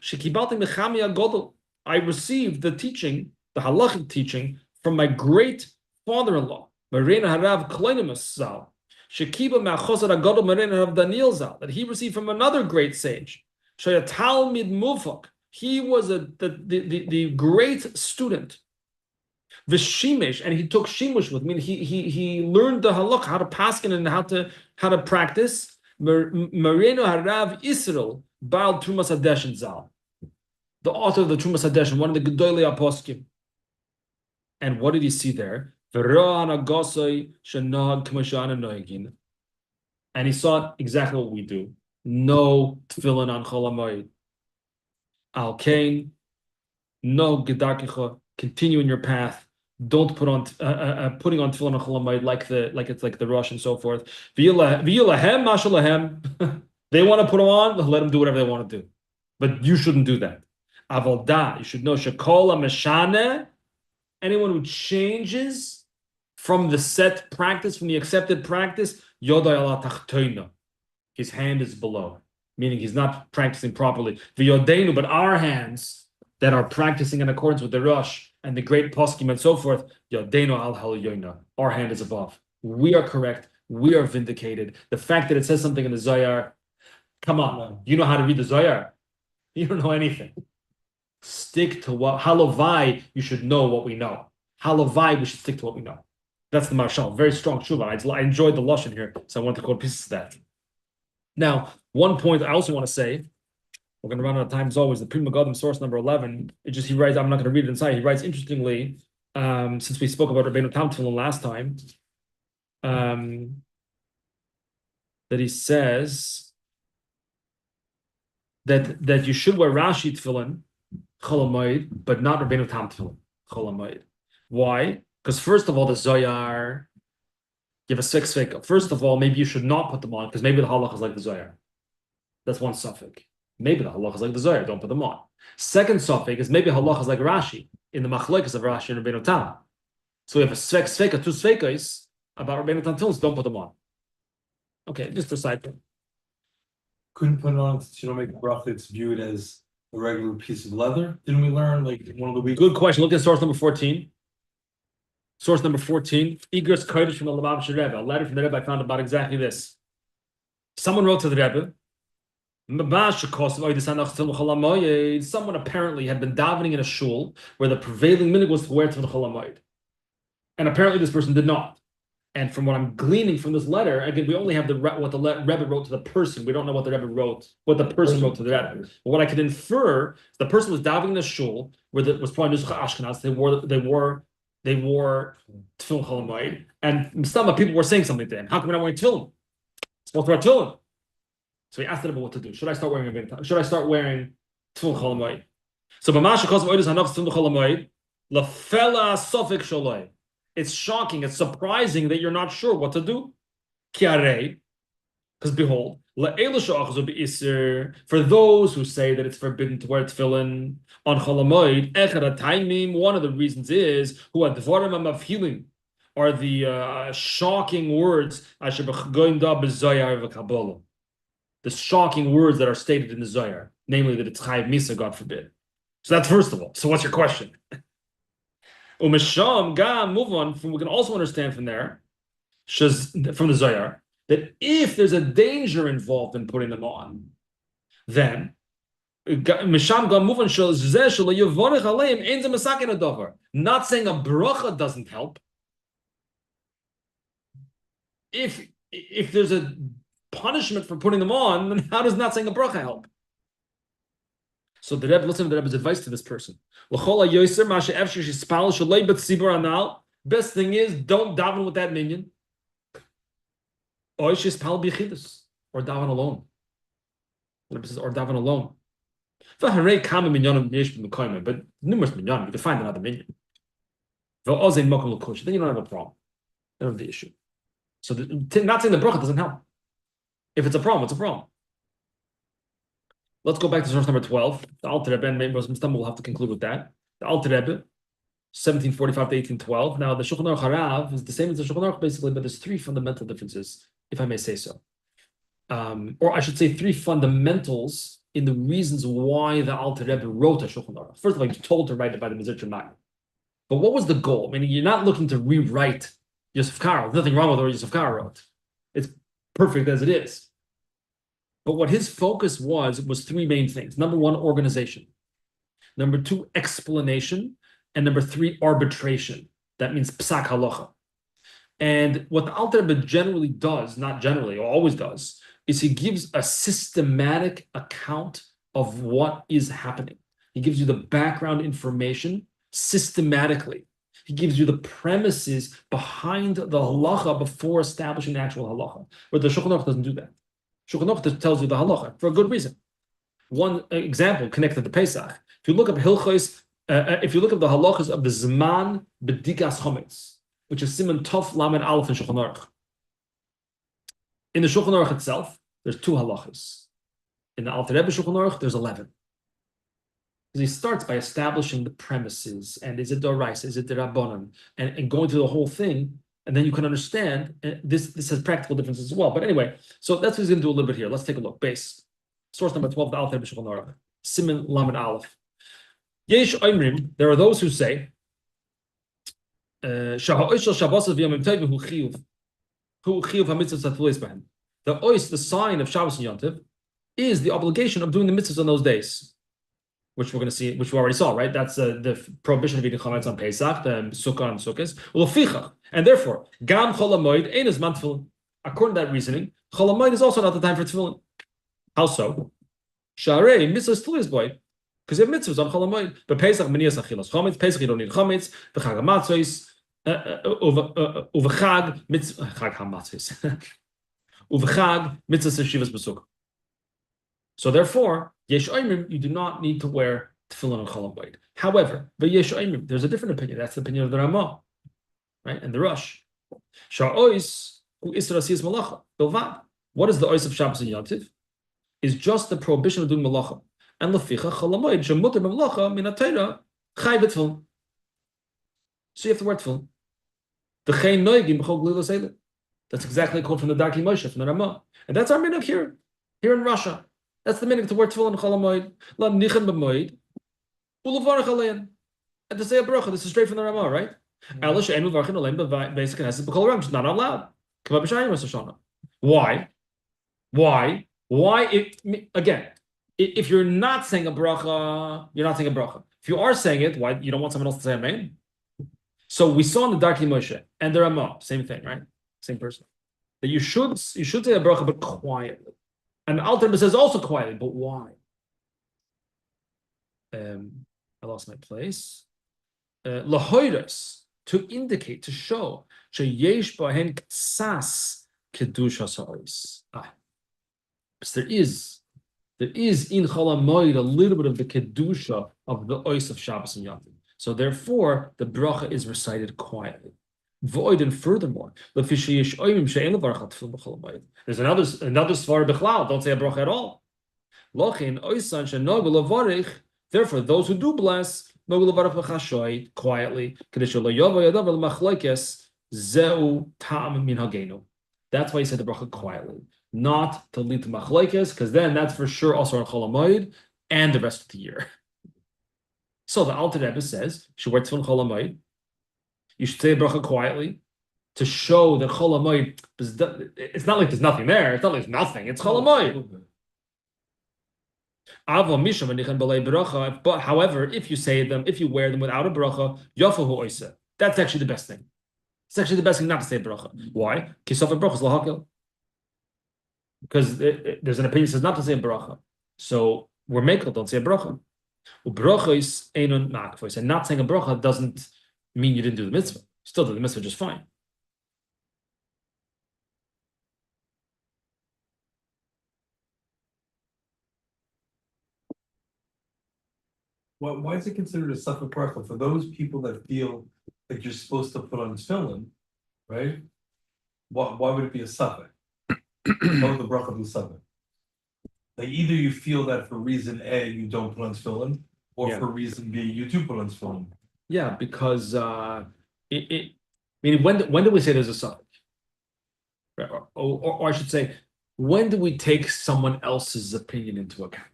I received the teaching, the halachic teaching, from my great father-in-law, Marina Harav Klonimus Zal, Shekiba Ma'achosar Agadol Marina Harav Daniel Zal, that he received from another great sage, Shayatalmid Mufak. He was the great student. Vishimesh, and he took shimush with me. He learned the halakha, how to paskin and how to practice. Marino Harav Israel Baal Trumas Hadeshin Zal, the author of the Trumas Hadeshin, one of the Gedolei Aposkim. And what did he see there? And he saw exactly what we do. No tefillin on Chol HaMoed. Al kain, no gedarkicha. Continue in your path. Don't put on putting on tefillin on Chol HaMoed like it's like the rush and so forth. V'yulahem mashalahem. They want to put them on. Let them do whatever they want to do, but you shouldn't do that. Avodah. You should know shekol meshane. Anyone who changes from the set practice, from the accepted practice, yodai ala tachtoina. His hand is below, meaning he's not practicing properly. V'yodeinu, but our hands that are practicing in accordance with the Rosh and the great poskim and so forth, yodeinu al halayoina. Our hand is above. We are correct. We are vindicated. The fact that it says something in the Zohar, come on, you know how to read the Zohar. You don't know anything. Stick to what halovai. You should know what we know. Halovai, we should stick to what we know. That's the Marshal. Very strong shuvah. I enjoyed the lashon here, so I want to quote pieces of that. Now, one point I also want to say, we're going to run out of time as always. The Pri Megadim source number 11. He writes. I'm not going to read it inside. He writes interestingly, since we spoke about Rabbeinu Tam Tefillin last time, that he says that you should wear Rashi Tefillin Chol HaMoed, but not Rabbeinu Tam Tefillin Chol HaMoed. Why? Because first of all, the Zohar, you have a six fake. First of all, maybe you should not put them on because maybe the halach is like the Zohar. That's one suffix. Maybe the halach is like the Zohar. Don't put them on. Second suffix is maybe halach is like Rashi in the machlekes of Rashi and Rabbeinu Tam. So we have a sveka, two svekas about Rabbeinu Tam Tefillin. Don't put them on. Okay, just a side thing. Couldn't put it on so you don't make a bracha. It's viewed as a regular piece of leather. Didn't we learn like one of the weeks? Good question. Look at source number 14. Source number 14. Igros Kodesh from the Lubavitcher Rebbe. A letter from the Rebbe I found about exactly this. Someone wrote to the Rebbe. Someone apparently had been davening in a shul where the prevailing minhag was to wear tefillin Chol HaMoed. And apparently this person did not. And from what I'm gleaning from this letter, again, we only have what the Rebbe wrote to the person. We don't know what the Rebbe wrote, what the person wrote to the Rebbe. But what I could infer is the person was davening in a shul where it was probably Nuscha Ashkenaz. They wore Tefillin Chol HaMoed, and some people were saying something to him. How come we're not wearing Tefillin? It's supposed to wear Tefillin. So he asked the Rebbe what to do. Should I start wearing Tefillin Chol HaMoed? So B'masha Kos V'Oidus Hanach Tefillin Chol HaMoed Lafela Sofik Shaloi. It's shocking, it's surprising that you're not sure what to do. Because behold, for those who say that it's forbidden to wear tefillin on Chol HaMoed, one of the reasons is who are the shocking words, the shocking words that are stated in the Zohar, namely that it's Chayiv Misa, God forbid. So that's first of all. So what's your question? Umesham Gam, move on. We can also understand from there, from the Zohar, that if there's a danger involved in putting them on, then Mesham Gam, move on. Not saying a bracha doesn't help. If there's a punishment for putting them on, then how does not saying a bracha help? So the Rebbe, listen to the Rebbe's advice to this person. Best thing is, don't daven with that minion. Or daven alone. The Rebbe says, or daven alone. But numerous minyanim, you can find another minion. Then you don't have a problem. You don't have the issue. So not saying the bracha doesn't help. If it's a problem, it's a problem. Let's go back to source number 12. The Alter Rebbe, and maybe we'll have to conclude with that. The Alter Rebbe, 1745 to 1812. Now, the Shulchan Aruch Harav is the same as the Shulchan Aruch, basically, but there's three fundamental differences, if I may say so. Or I should say three fundamentals in the reasons why the Alter Rebbe wrote a Shulchan Aruch. First of all, he's told to write it by the Mizrach Mag. But what was the goal? I mean, you're not looking to rewrite Yosef Karo. There's nothing wrong with what Yosef Karo wrote. It's perfect as it is. But what his focus was three main things. Number one, organization. Number two, explanation. And number three, arbitration. That means psak halacha. And what the Alter Rebbe generally does, not generally, or always does, is he gives a systematic account of what is happening. He gives you the background information systematically. He gives you the premises behind the halacha before establishing the actual halacha. But the Shulchan Aruch doesn't do that. Shulchan Aruch tells you the halacha for a good reason. One example connected to Pesach. If you look up Hilchos, if you look up the halachas of the Zman B'dikas Chometz, which is Siman Tov Lamed Aleph in Shulchan Aruch. In the Shulchan Aruch itself, there's two halachas. In the Alter Rebbe Shulchan Aruch, there's 11. Because he starts by establishing the premises, and is it Doraisa, is it Rabbanan, and going through the whole thing. And then you can understand, this has practical differences as well. But anyway, so that's what he's going to do a little bit here. Let's take a look. Base. Source number 12, the Alter Rebbe Shulchan Aruch. Siman Lamed Aleph. Yesh Oimrim, there are those who say, the ois, the sign of Shabbos and Yontiv, is the obligation of doing the mitzvahs on those days, which we're going to see, which we already saw, right? That's the prohibition of eating chametz on Pesach, the Sukkah and Sukkot. And therefore, Gam Chol HaMoed ein zman tefillin. According to that reasoning, Chol HaMoed is also not the time for tefillin. How so? Sharei mitzvahs tefillin boy, because you have mitzvahs on Chol HaMoed. But Pesach menias achilas chametz. Pesach you don't need chametz. V'chag hamatzos. Uvechag mitzvah chag hamatzos. Uvechag mitzvahs shivas b'sukkah. So therefore, yesh oimrim, you do not need to wear tefillin on Chol HaMoed. However, but yesh oimrim, there's a different opinion. That's the opinion of the Ramah, right? And the Rosh. Sha'ois hu isra asiyas malacha bilvad. What is the ois of Shabbos and Yontiv? Is just the prohibition of doing malacha. And leficha Chol HaMoed shemuter b'malacha min ha'Torah chai b'tefillin. So you have to wear tefillin. V'chein noigim b'chol glilos eileh. That's exactly a quote from the Darkei Moshe from the Ramah, and that's our minhag here in Russia. That's the minhag to wear tefillin on Chol HaMoed, la nichan b'moed, ulevarach alein, and to say a bracha. This is straight from the Ramah, right? Ela she'en mevarchin alein b'beis knesset b'kol haram, which is not allowed. K'ma b'shayim Rosh Hashanah. Why? If you're not saying a bracha, you're not saying a bracha. If you are saying it, why you don't want someone else to say amen? So we saw in the Darkei Moshe and the Ramah, same thing, right? same person. That you should say a bracha, but quietly. And the Alter Rebbe says also quietly, but why? I lost my place. Lahoiras, to indicate, to show, sheyesh bahen ksas kedushas ha'os. There is in Chol HaMoed a little bit of the kedusha of the ois of Shabbos and Yom. So therefore, the bracha is recited quietly. Void, and furthermore, there's another svar bichlal. Don't say a bracha at all. Therefore, those who do bless quietly. That's why he said the bracha quietly, not to lead to machlekes, because then that's for sure also on Chol HaMoed and the rest of the year. So the Alter Rebbe says you should wear tefillin Chol HaMoed. You should say the bracha quietly to show that Chol HaMoed. It's not like there's nothing there. It's not like there's nothing. It's Chol HaMoed. But however, if you say them, if you wear them without a bracha, yafahu oisa. That's actually the best thing. It's actually the best thing not to say bracha. Why? Because there's an opinion that says not to say bracha. So we're makel, don't say a bracha. Bracha is einun makvois, and not saying a bracha doesn't mean you didn't do the mitzvah. You still did the mitzvah just fine. Why is it considered a suffolk bracha for those people that feel like you're supposed to put on tefillin, right? Why would it be a suffolk? Why would the bracha be suffolk? Like either you feel that for reason A you don't put on tefillin, or for reason B you do put on tefillin. Yeah, because meaning when do we say there's a suffolk? Or I should say, when do we take someone else's opinion into account?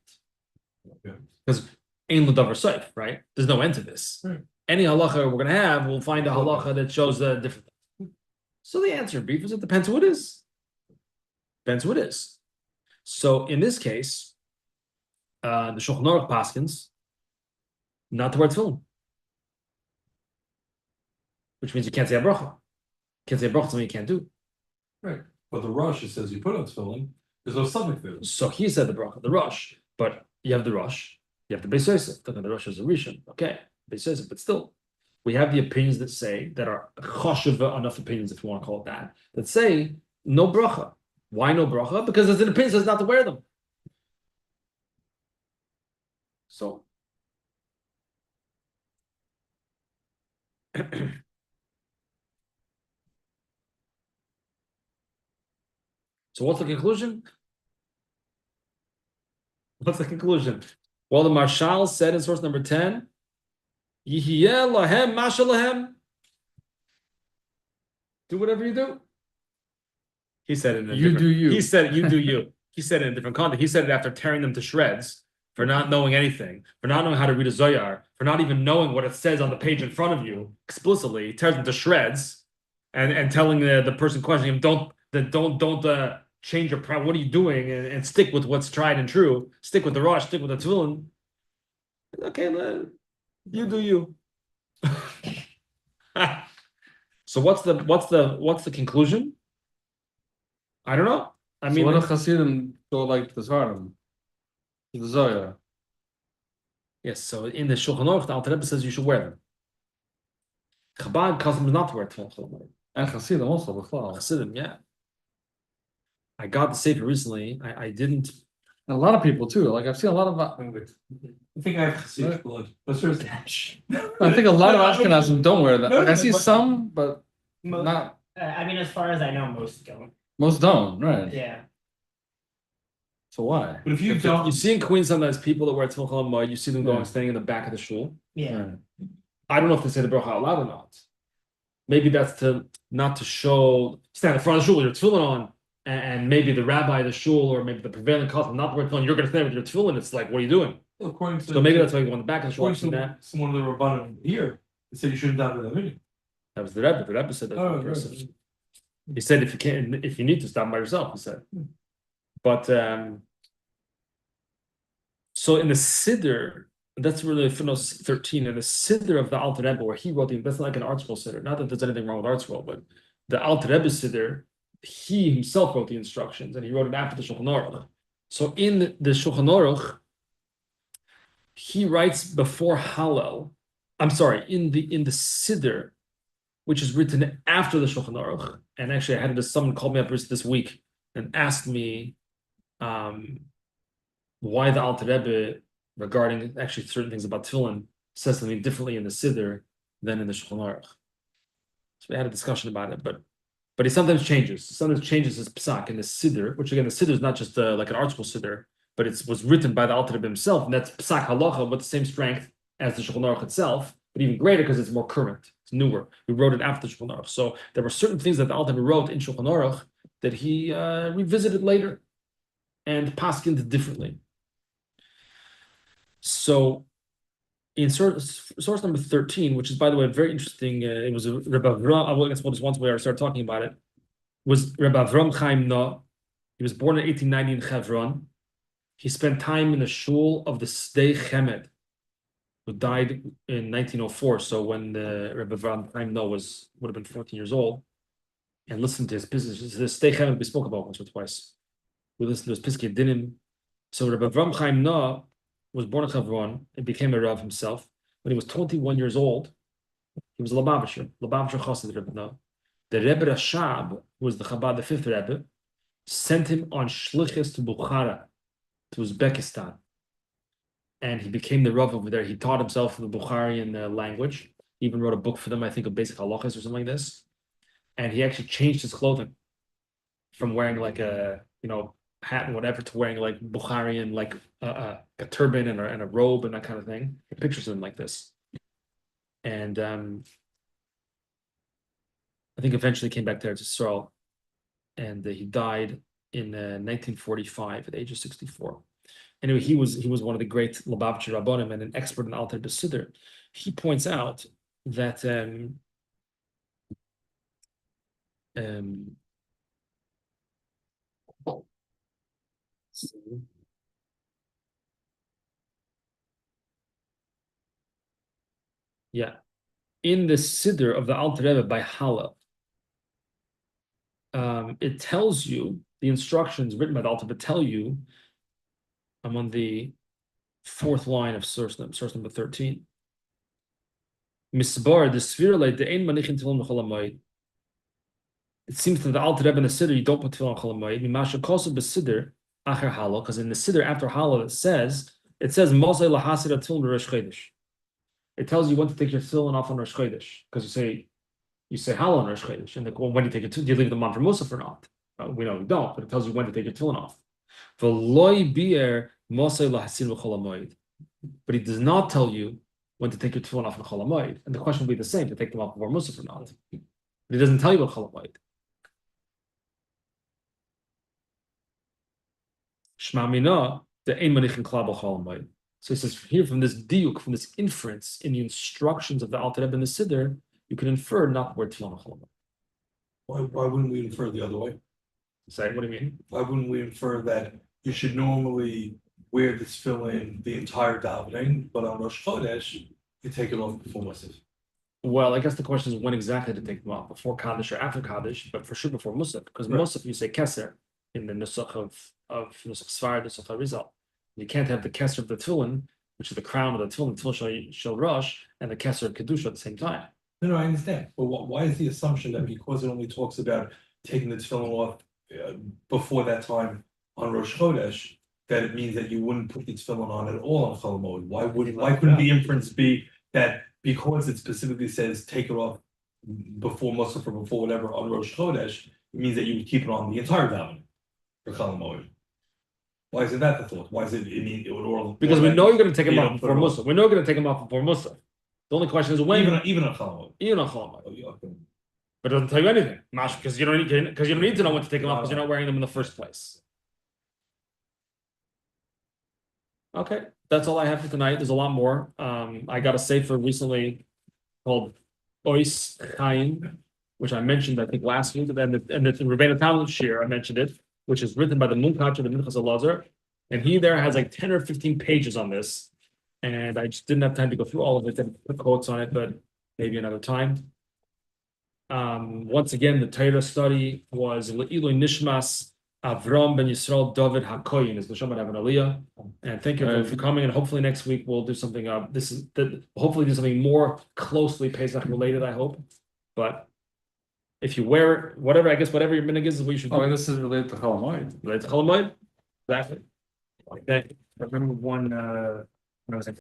Because Ein l'davar soif, right? There's no end to this. Right. Any halacha we're going to have, we'll find a halacha that shows a different thing. So the answer, brief, is it depends who it is. Depends who it is. So in this case, the Shulchan Aruch paskins not to wear tefillin, which means you can't say a bracha. Can't say a bracha, something you can't do. Right. But the Rosh says you put on tefillin, there's no stomach there. So he said the bracha, the Rosh, but you have the Rosh. You have the Beis Yosef. The Rosh is a Rishon. Okay, Beis Yosef, but still, we have the opinions that say that are choshev enough opinions, if you want to call it that say no bracha. Why no bracha? Because there's an opinion that says not to wear them. So, so what's the conclusion? What's the conclusion? Well, the Marshal said in source number 10, Yihiyeh lahem masha lahem. Do whatever you do. He said it in a You do you. He said you do you. He said it in a different context. He said it after tearing them to shreds for not knowing anything, for not knowing how to read a Zoyar, for not even knowing what it says on the page in front of you explicitly. He tears them to shreds, and telling the person questioning him, don't change your pride. What are you doing? And stick with what's tried and true. Stick with the Rosh. Stick with the Tefillin. Okay, you do you. So what's the conclusion? I don't know. I mean, what if Hasidim go like the Svarim, the Zoya? yes. So in the Shulchan Aruch, the Alter Rebbe says you should wear them. Chabad custom is not to wear tefillin. And Hasidim also, b'chlal. Hasidim, yeah. I got the Sefer recently. I didn't. And a lot of people too. Like I've seen a lot of. I think I have Hasidic blood. But seriously. I think a lot of Ashkenazim don't wear that. Like I see some, but not. I mean, as far as I know, most don't. Most don't, right? Yeah. So why? But if you You don't, see in Queens sometimes people that wear tefillin Chol HaMoed, you see them going Yeah. standing in the back of the shul. Yeah. Right. I don't know if they say the bracha out loud or not. Maybe that's not to show stand in front of the shul with your tefillin on, and maybe the rabbi of the shul or maybe the prevailing custom not to wear tefillin. You're going to stand with your tefillin. It's like, what are you doing? according to So maybe that's why you go in the back of the shul. according to someone of the Rabbanim here, they said you shouldn't daven that meeting. That was the Rebbe. The Rebbe said that. Oh, He said if you need to stop by yourself, he said. But so in the Siddur, that's really footnote 13, in the Siddur of the Alter Rebbe, where he wrote that's not like an art scroll Siddur. Not that there's anything wrong with art scroll, but the Alter Rebbe Siddur, he himself wrote the instructions, and he wrote it after the Shulchan Aruch. So in the Shulchan Aruch, he writes before Hallel. I'm sorry, in the Siddur, which is written after the Shulchan Aruch. And actually, I had someone called me up this week and asked me why the Alter Rebbe, regarding actually certain things about Tefillin, says something differently in the Siddur than in the Shulchan Aruch. So we had a discussion about it, but he sometimes changes. Sometimes changes his psak in the Siddur, which again, the Siddur is not just like an article Siddur, but it was written by the Alter Rebbe himself, and that's psak halacha with the same strength as the Shulchan Aruch itself, but even greater because it's more current, it's newer. We wrote it after the Shulchan Aruch, so there were certain things that the Alter Rebbe wrote in Shulchan Aruch that he revisited later and paskined differently. So in source number 13, which is, by the way, very interesting, it was a Rebbe Avram, I guess what is once we started talking about it, was Rebbe Avram Chaim Na. He was born in 1890 in Hebron. He spent time in the shul of the Sdei HaMoed, who died in 1904. So when the Rebbe Avram Chaim Na would have been 14 years old, and listened to his business, the Sdei HaMoed we spoke about once or twice. We listened to his Piskei Dinim. So Rebbe Avram Chaim Na was born in Hebron and became a Rav himself. When he was 21 years old, he was a Lubavitcher Chassid Rebbe Na. The Rebbe Rashab, who was the Chabad, the fifth Rebbe, sent him on shlichus to Bukhara, to Uzbekistan. And he became the Rav over there. He taught himself the Bukharian language. He even wrote a book for them, I think, of basic halachas or something like this. And he actually changed his clothing from wearing like a, hat and whatever to wearing like Bukharian, like a turban and a robe and that kind of thing. Pictures of him like this. And I think eventually came back there to Israel, and he died in 1945 at the age of 64. Anyway, he was one of the great Lubavitcher Rabbonim and an expert in Alter B'Siddur. He points out that yeah, in the Siddur of the Alter Rebbe by Hallel, it tells you, the instructions written by the Alter Rebbe tell you, I'm on the fourth line of source number 13. Misbar, the sphere like the ein manichin tefillin b'chol HaMoed. It seems that the Alter Rebbe in the Siddur, you don't put tefillin b'chol HaMoed. Mimasha kosu b'Siddur acher Hallel, because in the Siddur after Hallel it says Mosei lahasira tefillin b'Rosh Chodesh. It tells you when to take your tefillin off on Rosh Chodesh, because you say Hallel on Rosh Chodesh, and when you take it, do you leave them on for Musaf or not? We know you don't, but it tells you when to take your tefillin off. V'loi bi'er Mosei lahasir b'chol HaMoed. But he does not tell you when to take your tefillin off in Chol HaMoed. And the question will be the same, to take them off before Musaf or not. But he doesn't tell you about Chol HaMoed. Shma mina, the ein manichin klal b'chol HaMoed. So he says here, from this diuk, from this inference in the instructions of the Alter Rebbe and the Siddur, you can infer not to wear tefillin on Chol HaMoed. Why wouldn't we infer the other way? Say, what do you mean? Why wouldn't we infer that you should normally wear the tefillin the entire davening, but on Rosh Chodesh, you take it off before Musaf? Well, I guess the question is when exactly to take them off, before Kaddish or after Kaddish, but for sure before Musaf, because Right. Musaf you say Keser in the Nusach of Nusach Sfar, Nusach Arizal. You can't have the Keser of the Tefillin, which is the crown of the Tefillin Shel Rosh, and the Keser of Kedusha at the same time. No, I understand. But why is the assumption that because it only talks about taking the tefillin off before that time on Rosh Chodesh, that it means that you wouldn't put the tefillin on at all on Chol HaMoed? Why couldn't the inference be that because it specifically says take it off before Musaf or before whatever on Rosh Chodesh, it means that you would keep it on the entire davening for Chol HaMoed? Why isn't that the thought? Why is it? It would all Because we know you're going to take them You off don't before put it on. Musaf. We know you're going to take them off before Musaf. The only question is when. even on Chol HaMoed. Even on Chol HaMoed. Oh, yeah, okay. But it doesn't tell you anything. Mash, because you don't need to know when to take them off because you're not wearing them in the first place. Okay, that's all I have for tonight. There's a lot more. I got a sefer recently called Ois Chaim, which I mentioned I think last week, and the Rebbeinu Talmud Shir, I mentioned it, which is written by the Munkach of the Minchas Elazar, and he there has like 10 or 15 pages on this, and I just didn't have time to go through all of it and put quotes on it, but maybe another time. Once again, the Torah study was Le'ilui Nishmas Avram ben Yisrael David Hakoyin is the Shabbat Havin Aliyah. And thank you for coming. And hopefully next week we'll do something. Hopefully do something more closely Pesach related. I hope. But if you wear it, whatever your minhag is what you should do. Oh, this is related to HaMoed. Related to Chol HaMoed? Exactly. Okay. I remember one, when I was in